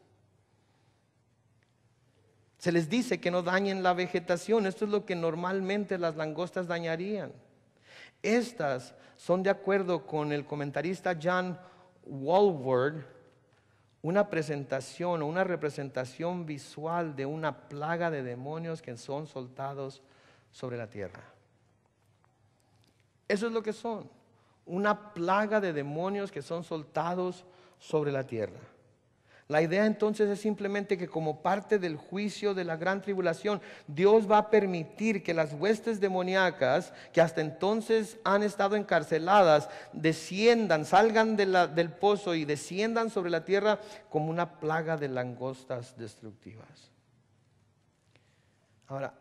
Se les dice que no dañen la vegetación. Esto es lo que normalmente las langostas dañarían. Estas son, de acuerdo con el comentarista John Walvoord, una presentación o una representación visual de una plaga de demonios que son soltados sobre la tierra. Eso es lo que son, una plaga de demonios que son soltados sobre la tierra. La idea entonces es simplemente que como parte del juicio de la gran tribulación, Dios va a permitir que las huestes demoníacas que hasta entonces han estado encarceladas desciendan, salgan del pozo y desciendan sobre la tierra como una plaga de langostas destructivas. Ahora,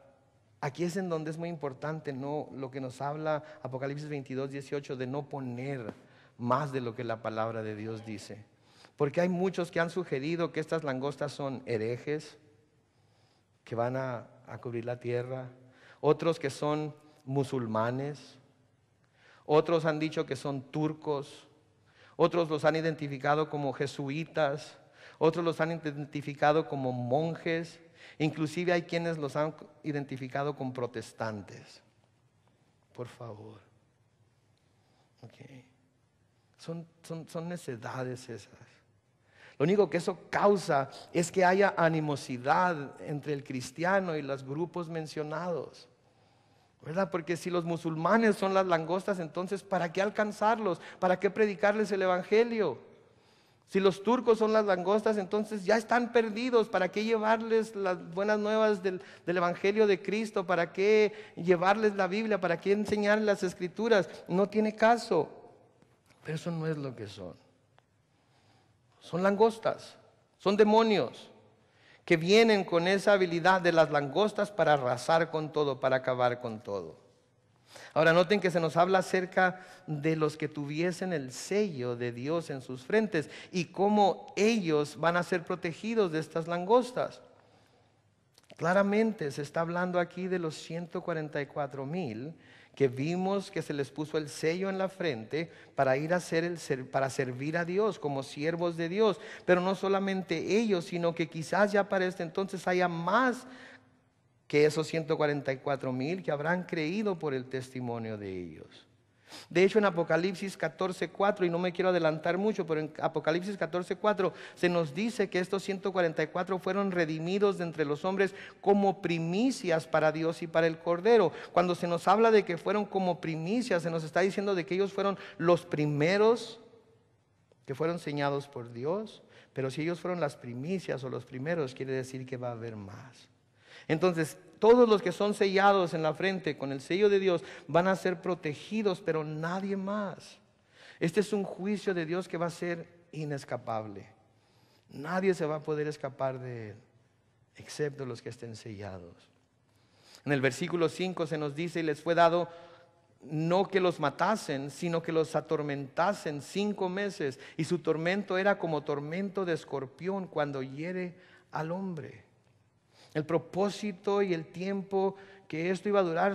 aquí es en donde es muy importante, ¿no?, lo que nos habla Apocalipsis 22:18, de no poner más de lo que la palabra de Dios dice. Porque hay muchos que han sugerido que estas langostas son herejes, que van a cubrir la tierra. Otros que son musulmanes. Otros han dicho que son turcos. Otros los han identificado como jesuitas. Otros los han identificado como monjes. Inclusive hay quienes los han identificado como protestantes. Por favor. Okay. Son necedades esas. Lo único que eso causa es que haya animosidad entre el cristiano y los grupos mencionados, ¿verdad? Porque si los musulmanes son las langostas, entonces ¿para qué alcanzarlos? ¿Para qué predicarles el evangelio? Si los turcos son las langostas, entonces ya están perdidos. ¿Para qué llevarles las buenas nuevas del Evangelio de Cristo? ¿Para qué llevarles la Biblia? ¿Para qué enseñarles las Escrituras? No tiene caso. Pero eso no es lo que son. Son langostas, son demonios que vienen con esa habilidad de las langostas para arrasar con todo, para acabar con todo. Ahora noten que se nos habla acerca de los que tuviesen el sello de Dios en sus frentes y cómo ellos van a ser protegidos de estas langostas. Claramente se está hablando aquí de los 144,000 que vimos que se les puso el sello en la frente para ir a para servir a Dios como siervos de Dios. Pero no solamente ellos, sino que quizás ya para este entonces haya más que esos 144,000 que habrán creído por el testimonio de ellos. De hecho, en Apocalipsis 14:4, y no me quiero adelantar mucho, pero en Apocalipsis 14:4 se nos dice que estos 144 fueron redimidos de entre los hombres como primicias para Dios y para el Cordero. Cuando se nos habla de que fueron como primicias, se nos está diciendo de que ellos fueron los primeros que fueron señados por Dios. Pero si ellos fueron las primicias o los primeros, quiere decir que va a haber más. Entonces, todos los que son sellados en la frente con el sello de Dios van a ser protegidos, pero nadie más. Este es un juicio de Dios que va a ser inescapable. Nadie se va a poder escapar de él, excepto los que estén sellados. En el versículo 5 se nos dice: y les fue dado no que los matasen, sino que los atormentasen 5 meses. Y su tormento era como tormento de escorpión cuando hiere al hombre. El propósito y el tiempo que esto iba a durar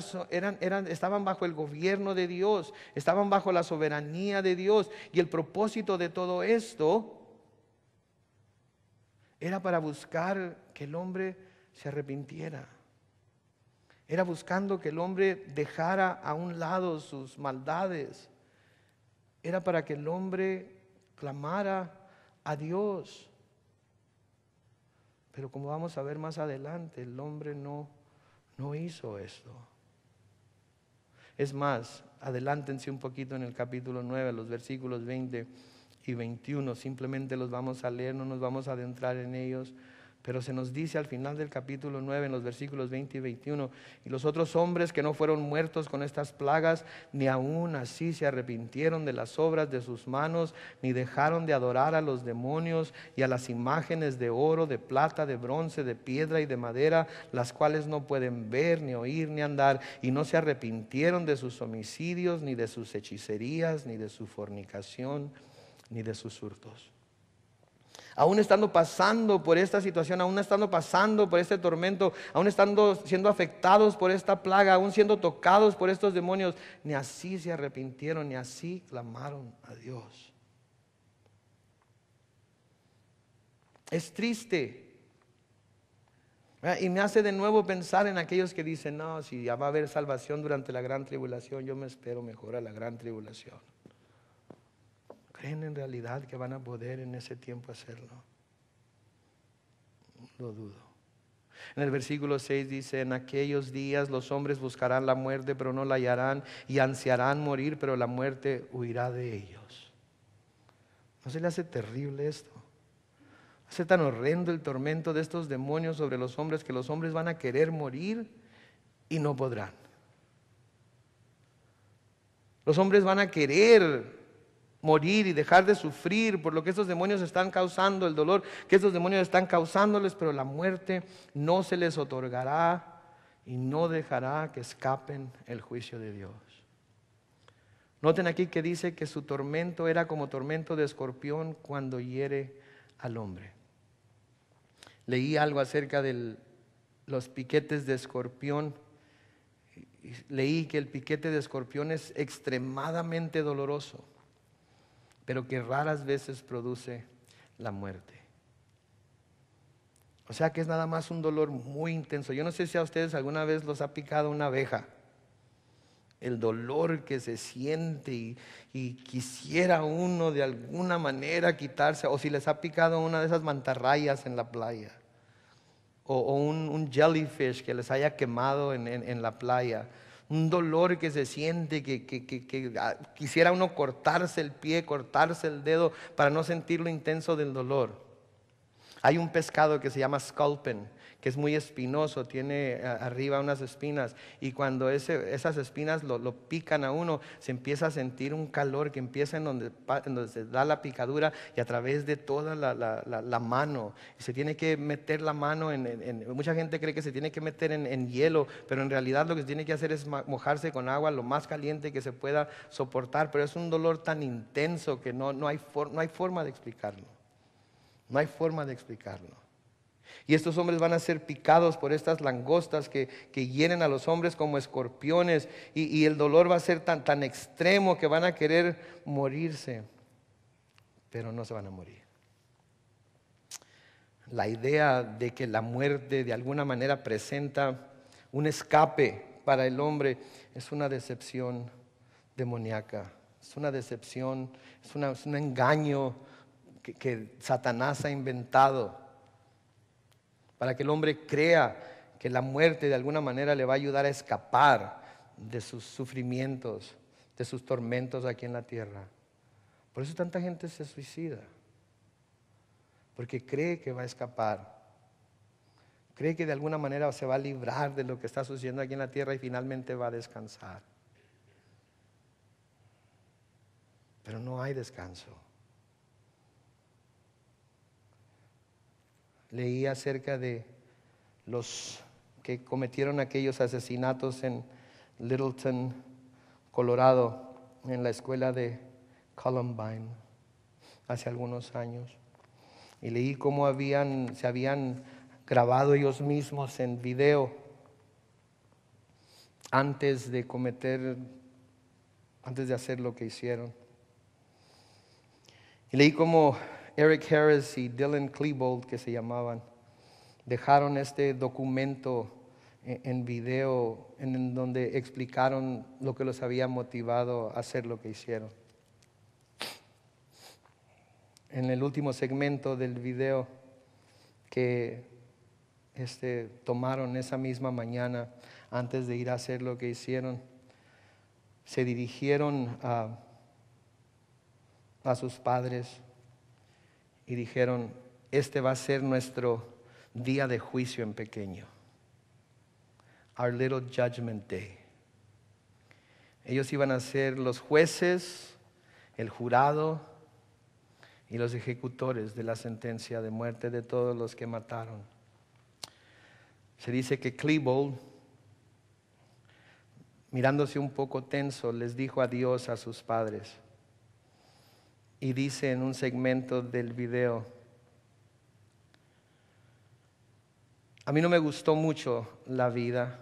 estaban bajo el gobierno de Dios, estaban bajo la soberanía de Dios. Y el propósito de todo esto era para buscar que el hombre se arrepintiera. Era buscando que el hombre dejara a un lado sus maldades. Era para que el hombre clamara a Dios. Pero como vamos a ver más adelante, el hombre no hizo esto. Es más, adelántense un poquito en el capítulo 9, los versículos 20 y 21. Simplemente los vamos a leer, no nos vamos a adentrar en ellos. Pero se nos dice al final del capítulo 9, en los versículos 20 y 21, y los otros hombres que no fueron muertos con estas plagas, ni aún así se arrepintieron de las obras de sus manos, ni dejaron de adorar a los demonios y a las imágenes de oro, de plata, de bronce, de piedra y de madera, las cuales no pueden ver, ni oír, ni andar, y no se arrepintieron de sus homicidios, ni de sus hechicerías, ni de su fornicación, ni de sus hurtos. Aún estando pasando por esta situación, aún estando pasando por este tormento, aún estando siendo afectados por esta plaga, aún siendo tocados por estos demonios, ni así se arrepintieron, ni así clamaron a Dios. Es triste. Y me hace de nuevo pensar en aquellos que dicen: no, si ya va a haber salvación durante la gran tribulación, yo me espero mejor a la gran tribulación. ¿Creen en realidad que van a poder en ese tiempo hacerlo? Lo dudo. En el versículo 6 dice: en aquellos días los hombres buscarán la muerte, pero no la hallarán, y ansiarán morir, pero la muerte huirá de ellos. ¿No se le hace terrible esto? Hace tan horrendo el tormento de estos demonios sobre los hombres que los hombres van a querer morir y no podrán. Los hombres van a querer morir y dejar de sufrir por lo que estos demonios están causando, el dolor que estos demonios están causándoles, pero la muerte no se les otorgará y no dejará que escapen el juicio de Dios. Noten aquí que dice que su tormento era como tormento de escorpión cuando hiere al hombre. Leí algo acerca de los piquetes de escorpión. Leí que el piquete de escorpión es extremadamente doloroso, pero que raras veces produce la muerte. O sea que es nada más un dolor muy intenso. Yo no sé si a ustedes alguna vez los ha picado una abeja. El dolor que se siente y quisiera uno de alguna manera quitarse. O si les ha picado una de esas mantarrayas en la playa. O un jellyfish que les haya quemado en la playa. Un dolor que se siente, que quisiera uno cortarse el pie, cortarse el dedo para no sentir lo intenso del dolor. Hay un pescado que se llama sculpin, que es muy espinoso, tiene arriba unas espinas, y cuando esas espinas lo pican a uno, se empieza a sentir un calor que empieza en donde se da la picadura y a través de toda la mano. Y se tiene que meter la mano mucha gente cree que se tiene que meter en hielo, pero en realidad lo que se tiene que hacer es mojarse con agua lo más caliente que se pueda soportar, pero es un dolor tan intenso que no hay forma de explicarlo. No hay forma de explicarlo. Y estos hombres van a ser picados por estas langostas que hieren a los hombres como escorpiones. Y el dolor va a ser tan extremo que van a querer morirse. Pero no se van a morir. La idea de que la muerte de alguna manera presenta un escape para el hombre es una decepción demoníaca. Es una decepción, es un engaño que Satanás ha inventado para que el hombre crea que la muerte de alguna manera le va a ayudar a escapar de sus sufrimientos, de sus tormentos aquí en la tierra. Por eso tanta gente se suicida, porque cree que va a escapar, cree que de alguna manera se va a librar de lo que está sucediendo aquí en la tierra y finalmente va a descansar. Pero no hay descanso. Leí acerca de los que cometieron aquellos asesinatos en Littleton, Colorado, en la escuela de Columbine, hace algunos años. Y leí cómo se habían grabado ellos mismos en video antes de hacer lo que hicieron. Y leí cómo Eric Harris y Dylan Klebold, que se llamaban, dejaron este documento en video en donde explicaron lo que los había motivado a hacer lo que hicieron. En el último segmento del video que tomaron esa misma mañana antes de ir a hacer lo que hicieron, se dirigieron a sus padres y dijeron: este va a ser nuestro día de juicio en pequeño. Our little judgment day. Ellos iban a ser los jueces, el jurado y los ejecutores de la sentencia de muerte de todos los que mataron. Se dice que Klebold, mirándose un poco tenso, les dijo adiós a sus padres. Y dice en un segmento del video: a mí no me gustó mucho la vida,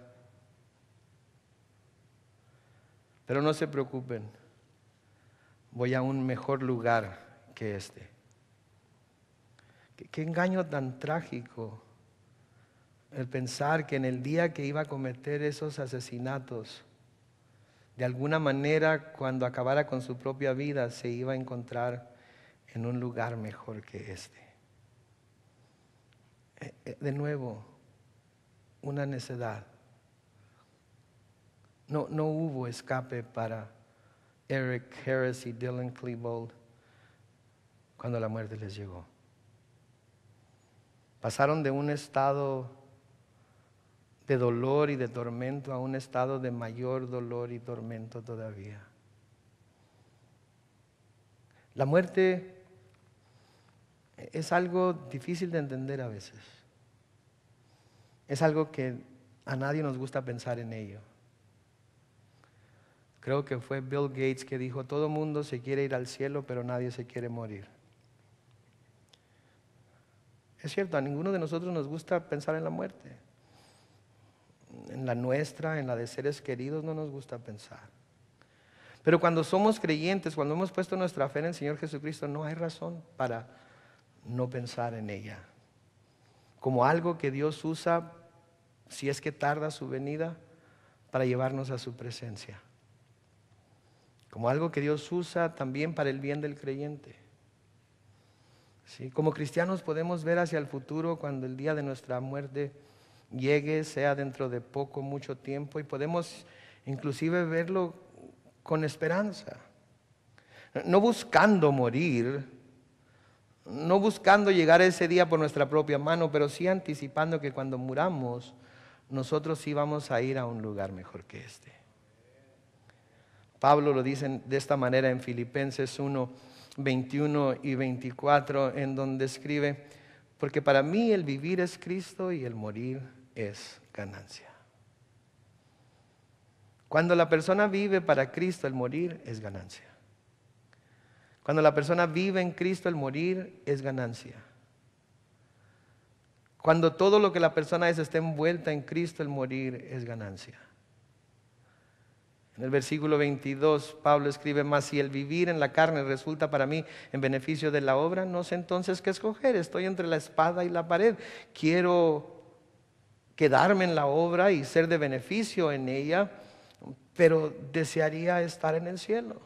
pero no se preocupen, voy a un mejor lugar que este. Qué engaño tan trágico el pensar que en el día que iba a cometer esos asesinatos, de alguna manera, cuando acabara con su propia vida, se iba a encontrar en un lugar mejor que este. De nuevo, una necedad. No hubo escape para Eric Harris y Dylan Klebold cuando la muerte les llegó. Pasaron de un estado de dolor y de tormento a un estado de mayor dolor y tormento todavía. La muerte es algo difícil de entender a veces. Es algo que a nadie nos gusta pensar en ello. Creo que fue Bill Gates que dijo: todo mundo se quiere ir al cielo, pero nadie se quiere morir. Es cierto, a ninguno de nosotros nos gusta pensar en la muerte. En la nuestra, en la de seres queridos, no nos gusta pensar. Pero cuando somos creyentes, cuando hemos puesto nuestra fe en el Señor Jesucristo, no hay razón para no pensar en ella. Como algo que Dios usa, si es que tarda su venida, para llevarnos a su presencia. Como algo que Dios usa también para el bien del creyente. ¿Sí? Como cristianos podemos ver hacia el futuro cuando el día de nuestra muerte llegue, sea dentro de poco, mucho tiempo, y podemos inclusive verlo con esperanza. No buscando morir, no buscando llegar a ese día por nuestra propia mano, pero sí anticipando que cuando muramos, nosotros sí vamos a ir a un lugar mejor que este. Pablo lo dice de esta manera en Filipenses 1, 21 y 24, en donde escribe: porque para mí el vivir es Cristo y el morir es ganancia. Cuando la persona vive para Cristo, el morir es ganancia. Cuando la persona vive en Cristo, el morir es ganancia. Cuando todo lo que la persona es está envuelta en Cristo, el morir es ganancia. En el versículo 22, Pablo escribe: mas si el vivir en la carne resulta para mí en beneficio de la obra, no sé entonces qué escoger. Estoy entre la espada y la pared. Quiero quedarme en la obra y ser de beneficio en ella, pero desearía estar en el cielo.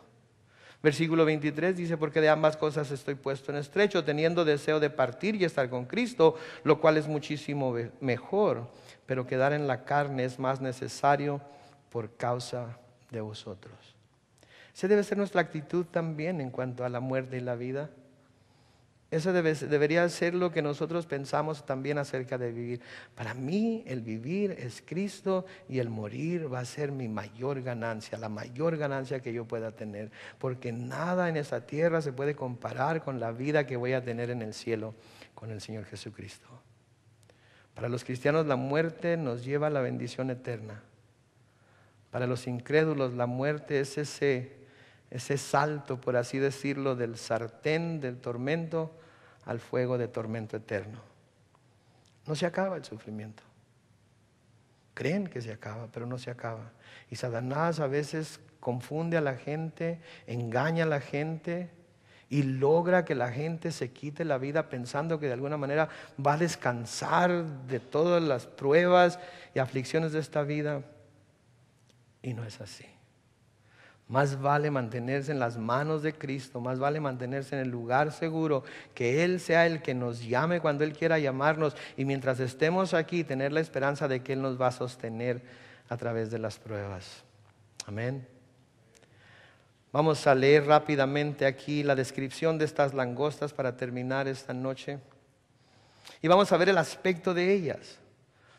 Versículo 23 dice: porque de ambas cosas estoy puesto en estrecho, teniendo deseo de partir y estar con Cristo, lo cual es muchísimo mejor, pero quedar en la carne es más necesario por causa de vosotros. Esa debe ser nuestra actitud también en cuanto a la muerte y la vida. Eso debería ser lo que nosotros pensamos también acerca de vivir. Para mí el vivir es Cristo y el morir va a ser mi mayor ganancia, la mayor ganancia que yo pueda tener, porque nada en esta tierra se puede comparar con la vida que voy a tener en el cielo con el Señor Jesucristo. Para los cristianos la muerte nos lleva a la bendición eterna. Para los incrédulos la muerte es ese salto, por así decirlo, del sartén del tormento al fuego de tormento eterno. No se acaba el sufrimiento. Creen que se acaba, pero no se acaba. Y Satanás a veces confunde a la gente, engaña a la gente y logra que la gente se quite la vida pensando que de alguna manera va a descansar de todas las pruebas y aflicciones de esta vida. Y no es así. Más vale mantenerse en las manos de Cristo, más vale mantenerse en el lugar seguro, que Él sea el que nos llame cuando Él quiera llamarnos, y mientras estemos aquí tener la esperanza de que Él nos va a sostener a través de las pruebas. Amén. Vamos a leer rápidamente aquí la descripción de estas langostas para terminar esta noche. Y vamos a ver el aspecto de ellas.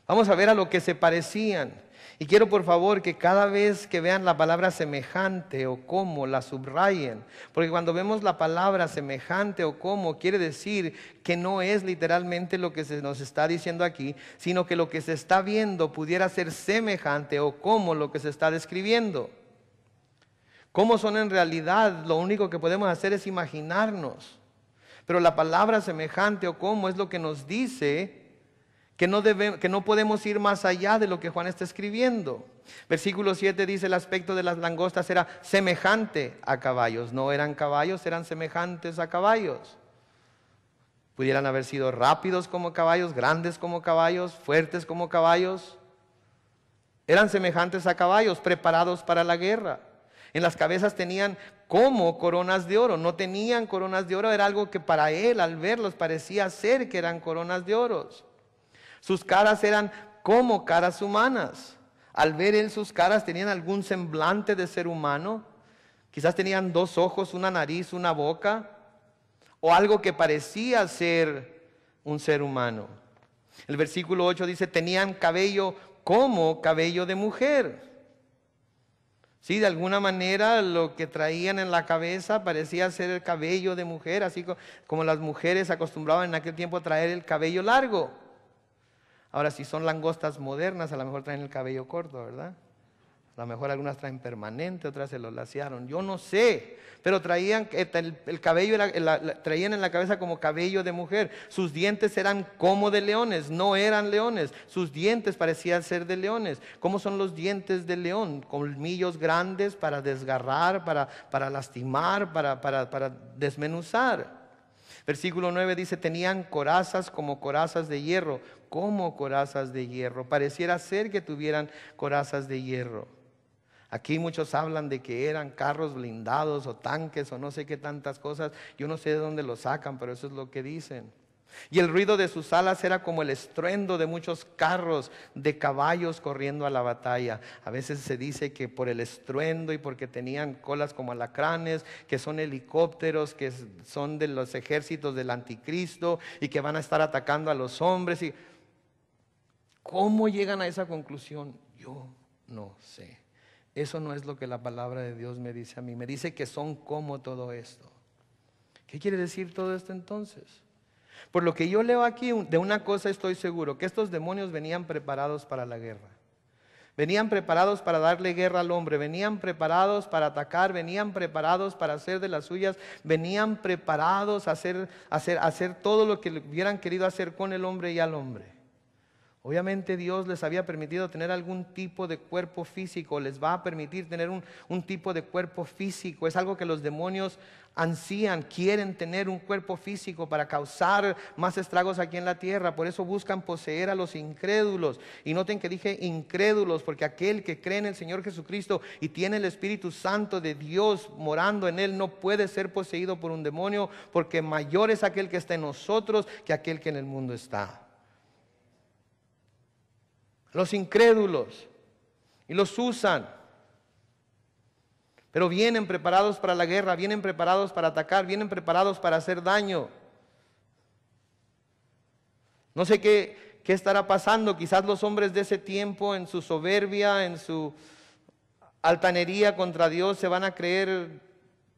Vamos a ver a lo que se parecían. Y quiero por favor que cada vez que vean la palabra semejante o como, la subrayen. Porque cuando vemos la palabra semejante o como, quiere decir que no es literalmente lo que se nos está diciendo aquí, sino que lo que se está viendo pudiera ser semejante o como lo que se está describiendo. ¿Cómo son en realidad? Lo único que podemos hacer es imaginarnos. Pero la palabra semejante o como es lo que nos dice que no podemos ir más allá de lo que Juan está escribiendo. Versículo 7 dice: el aspecto de las langostas era semejante a caballos. No eran caballos, eran semejantes a caballos. Pudieran haber sido rápidos como caballos, grandes como caballos, fuertes como caballos. Eran semejantes a caballos, preparados para la guerra. En las cabezas tenían como coronas de oro. No tenían coronas de oro, era algo que para él al verlos parecía ser que eran coronas de oro. Sus caras eran como caras humanas. Al ver él sus caras tenían algún semblante de ser humano. Quizás tenían 2 ojos, una nariz, una boca, o algo que parecía ser un ser humano. El versículo 8 dice: tenían cabello como cabello de mujer. Sí, de alguna manera lo que traían en la cabeza parecía ser el cabello de mujer, así como las mujeres acostumbraban en aquel tiempo a traer el cabello largo. Ahora, si son langostas modernas, a lo mejor traen el cabello corto, ¿verdad? A lo mejor algunas traen permanente, otras se lo laciaron. Yo no sé, pero traían el cabello, traían en la cabeza como cabello de mujer. Sus dientes eran como de leones, no eran leones. Sus dientes parecían ser de leones. ¿Cómo son los dientes de león? Colmillos grandes para desgarrar, para lastimar, para desmenuzar. Versículo 9 dice: tenían corazas como corazas de hierro, como corazas de hierro. Pareciera ser que tuvieran corazas de hierro. Aquí muchos hablan de que eran carros blindados o tanques o no sé qué tantas cosas. Yo no sé de dónde lo sacan, pero eso es lo que dicen. Y el ruido de sus alas era como el estruendo de muchos carros de caballos corriendo a la batalla. A veces se dice que por el estruendo y porque tenían colas como alacranes, que son helicópteros, que son de los ejércitos del anticristo y que van a estar atacando a los hombres. Y ¿cómo llegan a esa conclusión? Yo no sé. Eso no es lo que la palabra de Dios me dice a mí. Me dice que son como todo esto. ¿Qué quiere decir todo esto entonces? Por lo que yo leo aquí, de una cosa estoy seguro, que estos demonios venían preparados para la guerra. Venían preparados para darle guerra al hombre, venían preparados para atacar, venían preparados para hacer de las suyas, venían preparados a hacer todo lo que hubieran querido hacer con el hombre y al hombre. Obviamente Dios les había permitido tener algún tipo de cuerpo físico, les va a permitir tener un tipo de cuerpo físico. Es algo que los demonios ansían, quieren tener un cuerpo físico para causar más estragos aquí en la tierra. Por eso buscan poseer a los incrédulos. Y noten que dije incrédulos, porque aquel que cree en el Señor Jesucristo y tiene el Espíritu Santo de Dios morando en él, no puede ser poseído por un demonio, porque mayor es aquel que está en nosotros que aquel que en el mundo está. Los incrédulos, y los usan, pero vienen preparados para la guerra, vienen preparados para atacar, vienen preparados para hacer daño. No sé qué estará pasando. Quizás los hombres de ese tiempo, en su soberbia, en su altanería contra Dios, se van a creer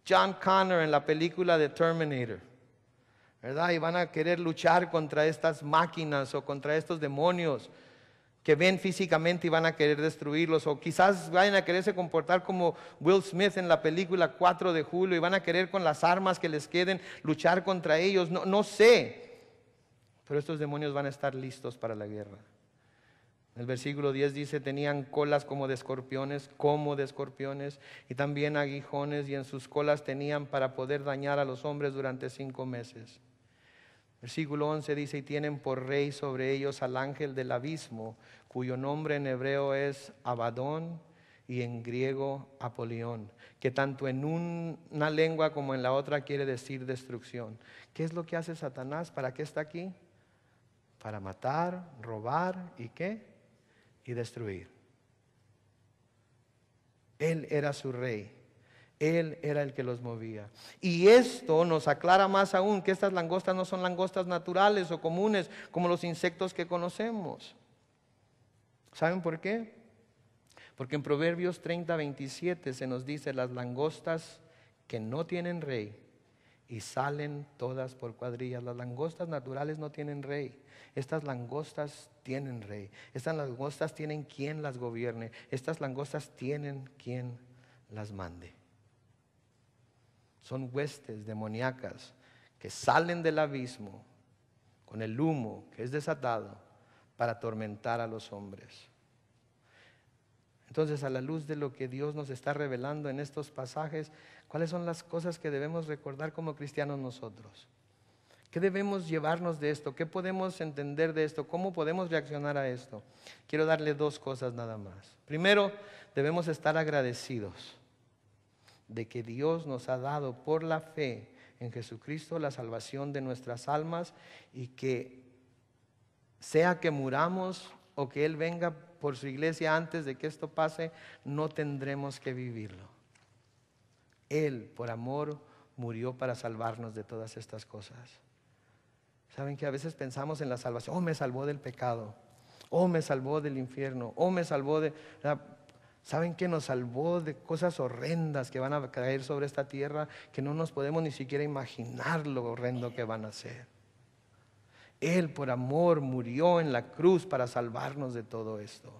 John Connor en la película de Terminator, ¿verdad? Y van a querer luchar contra estas máquinas o contra estos demonios que ven físicamente y van a querer destruirlos. O quizás vayan a quererse comportar como Will Smith en la película 4 de julio y van a querer con las armas que les queden luchar contra ellos. No sé, pero estos demonios van a estar listos para la guerra. El versículo 10 dice: tenían colas como de escorpiones, y también aguijones, y en sus colas tenían para poder dañar a los hombres durante 5 meses. Versículo 11 dice: y tienen por rey sobre ellos al ángel del abismo, cuyo nombre en hebreo es Abadón y en griego Apolión, que tanto en una lengua como en la otra quiere decir destrucción. ¿Qué es lo que hace Satanás? ¿Para qué está aquí? Para matar, robar y ¿qué? Y destruir. Él era su rey. Él era el que los movía. Y esto nos aclara más aún que estas langostas no son langostas naturales o comunes como los insectos que conocemos. ¿Saben por qué? Porque en Proverbios 30:27 se nos dice: las langostas que no tienen rey y salen todas por cuadrillas. Las langostas naturales no tienen rey. Estas langostas tienen rey. Estas langostas tienen quien las gobierne. Estas langostas tienen quien las mande. Son huestes demoníacas que salen del abismo con el humo que es desatado para atormentar a los hombres. Entonces, a la luz de lo que Dios nos está revelando en estos pasajes, ¿cuáles son las cosas que debemos recordar como cristianos nosotros? ¿Qué debemos llevarnos de esto? ¿Qué podemos entender de esto? ¿Cómo podemos reaccionar a esto? Quiero darle 2 cosas nada más. Primero, debemos estar agradecidos de que Dios nos ha dado por la fe en Jesucristo la salvación de nuestras almas, y que sea que muramos o que Él venga por su iglesia antes de que esto pase, no tendremos que vivirlo. Él, por amor, murió para salvarnos de todas estas cosas. Saben que a veces pensamos en la salvación: oh, me salvó del pecado, oh, me salvó del infierno, oh, me salvó de... ¿Saben que nos salvó de cosas horrendas que van a caer sobre esta tierra, que no nos podemos ni siquiera imaginar lo horrendo que van a ser? Él por amor murió en la cruz para salvarnos de todo esto.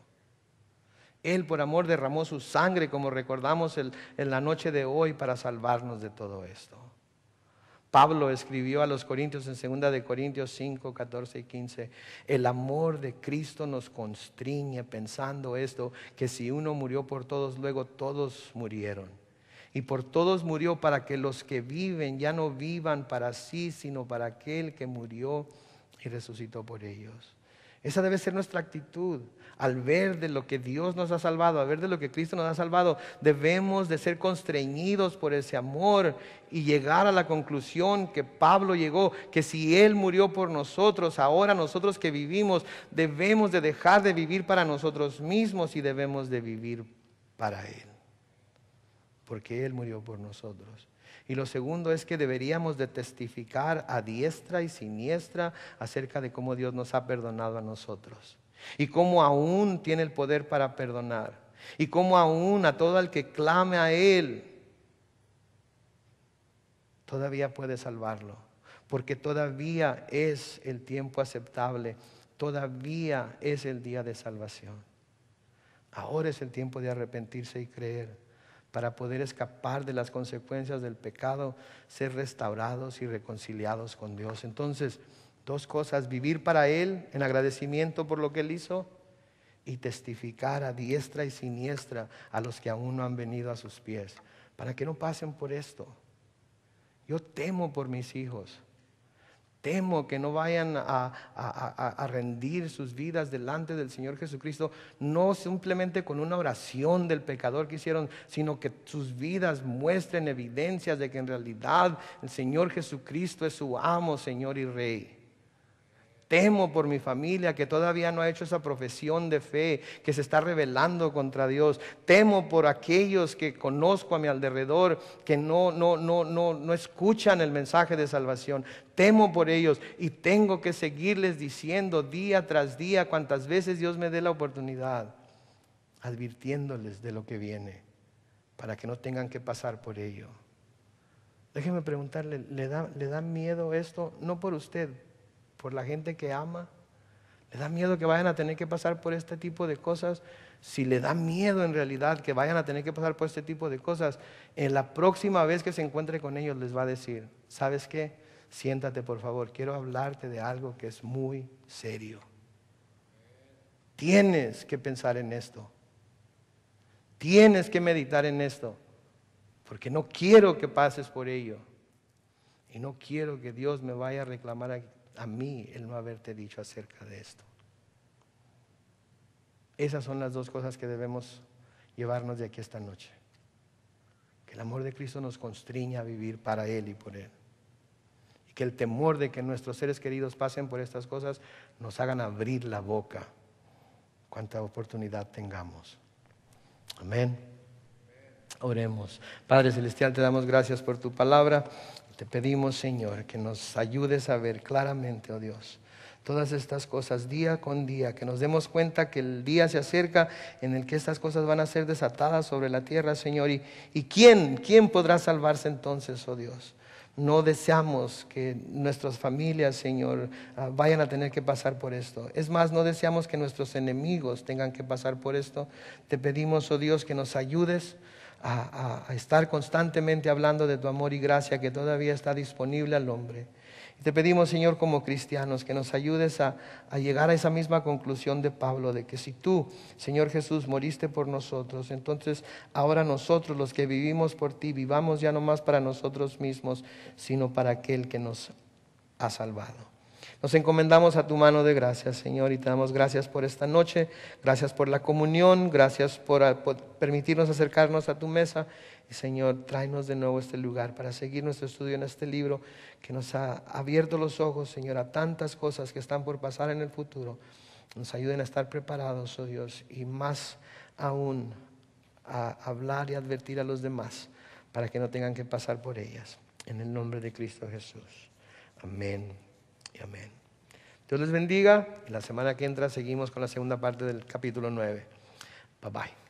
Él por amor derramó su sangre, como recordamos en la noche de hoy, para salvarnos de todo esto. Pablo escribió a los Corintios en 2 de Corintios 5, 14 y 15: el amor de Cristo nos constriñe, pensando esto, que si uno murió por todos, luego todos murieron. Y por todos murió, para que los que viven ya no vivan para sí, sino para aquel que murió y resucitó por ellos. Esa debe ser nuestra actitud. Al ver de lo que Dios nos ha salvado, al ver de lo que Cristo nos ha salvado, debemos de ser constreñidos por ese amor y llegar a la conclusión que Pablo llegó, que si Él murió por nosotros, ahora nosotros que vivimos, debemos de dejar de vivir para nosotros mismos y debemos de vivir para Él, porque Él murió por nosotros. Y lo segundo es que deberíamos de testificar a diestra y siniestra acerca de cómo Dios nos ha perdonado a nosotros. Y cómo aún tiene el poder para perdonar. Y cómo aún a todo el que clame a Él, todavía puede salvarlo. Porque todavía es el tiempo aceptable. Todavía es el día de salvación. Ahora es el tiempo de arrepentirse y creer, para poder escapar de las consecuencias del pecado, ser restaurados y reconciliados con Dios. Entonces, dos cosas: vivir para Él en agradecimiento por lo que Él hizo, y testificar a diestra y siniestra a los que aún no han venido a sus pies, para que no pasen por esto. Yo temo por mis hijos. Temo que no vayan a rendir sus vidas delante del Señor Jesucristo, no simplemente con una oración del pecador que hicieron, sino que sus vidas muestren evidencias de que en realidad el Señor Jesucristo es su amo, Señor y Rey. Temo por mi familia que todavía no ha hecho esa profesión de fe, que se está rebelando contra Dios. Temo por aquellos que conozco a mi alrededor, que no escuchan el mensaje de salvación. Temo por ellos y tengo que seguirles diciendo día tras día, cuantas veces Dios me dé la oportunidad, advirtiéndoles de lo que viene, para que no tengan que pasar por ello. Déjeme preguntarle, ¿le da miedo esto? No por usted, por la gente que ama. ¿Le da miedo que vayan a tener que pasar por este tipo de cosas? Si le da miedo en realidad que vayan a tener que pasar por este tipo de cosas, en la próxima vez que se encuentre con ellos les va a decir: ¿sabes qué? Siéntate por favor, quiero hablarte de algo que es muy serio. Tienes que pensar en esto. Tienes que meditar en esto, porque no quiero que pases por ello. Y no quiero que Dios me vaya a reclamar a mí el no haberte dicho acerca de esto. Esas son las dos cosas que debemos llevarnos de aquí esta noche. Que el amor de Cristo nos constriña a vivir para Él y por Él. Y que el temor de que nuestros seres queridos pasen por estas cosas nos hagan abrir la boca cuanta oportunidad tengamos. Amén. Oremos. Padre Celestial, te damos gracias por tu palabra. Te pedimos, Señor, que nos ayudes a ver claramente, oh Dios, todas estas cosas día con día, que nos demos cuenta que el día se acerca en el que estas cosas van a ser desatadas sobre la tierra, Señor. ¿Y quién podrá salvarse entonces, oh Dios? No deseamos que nuestras familias, Señor, vayan a tener que pasar por esto. Es más, no deseamos que nuestros enemigos tengan que pasar por esto. Te pedimos, oh Dios, que nos ayudes a estar constantemente hablando de tu amor y gracia que todavía está disponible al hombre. Y te pedimos, Señor, como cristianos, que nos ayudes a llegar a esa misma conclusión de Pablo, de que si tú, Señor Jesús, moriste por nosotros, entonces ahora nosotros, los que vivimos por ti, vivamos ya no más para nosotros mismos, sino para aquel que nos ha salvado. Nos encomendamos a tu mano de gracia, Señor, y te damos gracias por esta noche, gracias por la comunión, gracias por permitirnos acercarnos a tu mesa. Y Señor, tráenos de nuevo a este lugar para seguir nuestro estudio en este libro que nos ha abierto los ojos, Señor, a tantas cosas que están por pasar en el futuro. Nos ayuden a estar preparados, oh Dios, y más aún a hablar y advertir a los demás para que no tengan que pasar por ellas. En el nombre de Cristo Jesús. Amén y amén. Dios les bendiga. La semana que entra seguimos con la segunda parte del capítulo 9. Bye bye.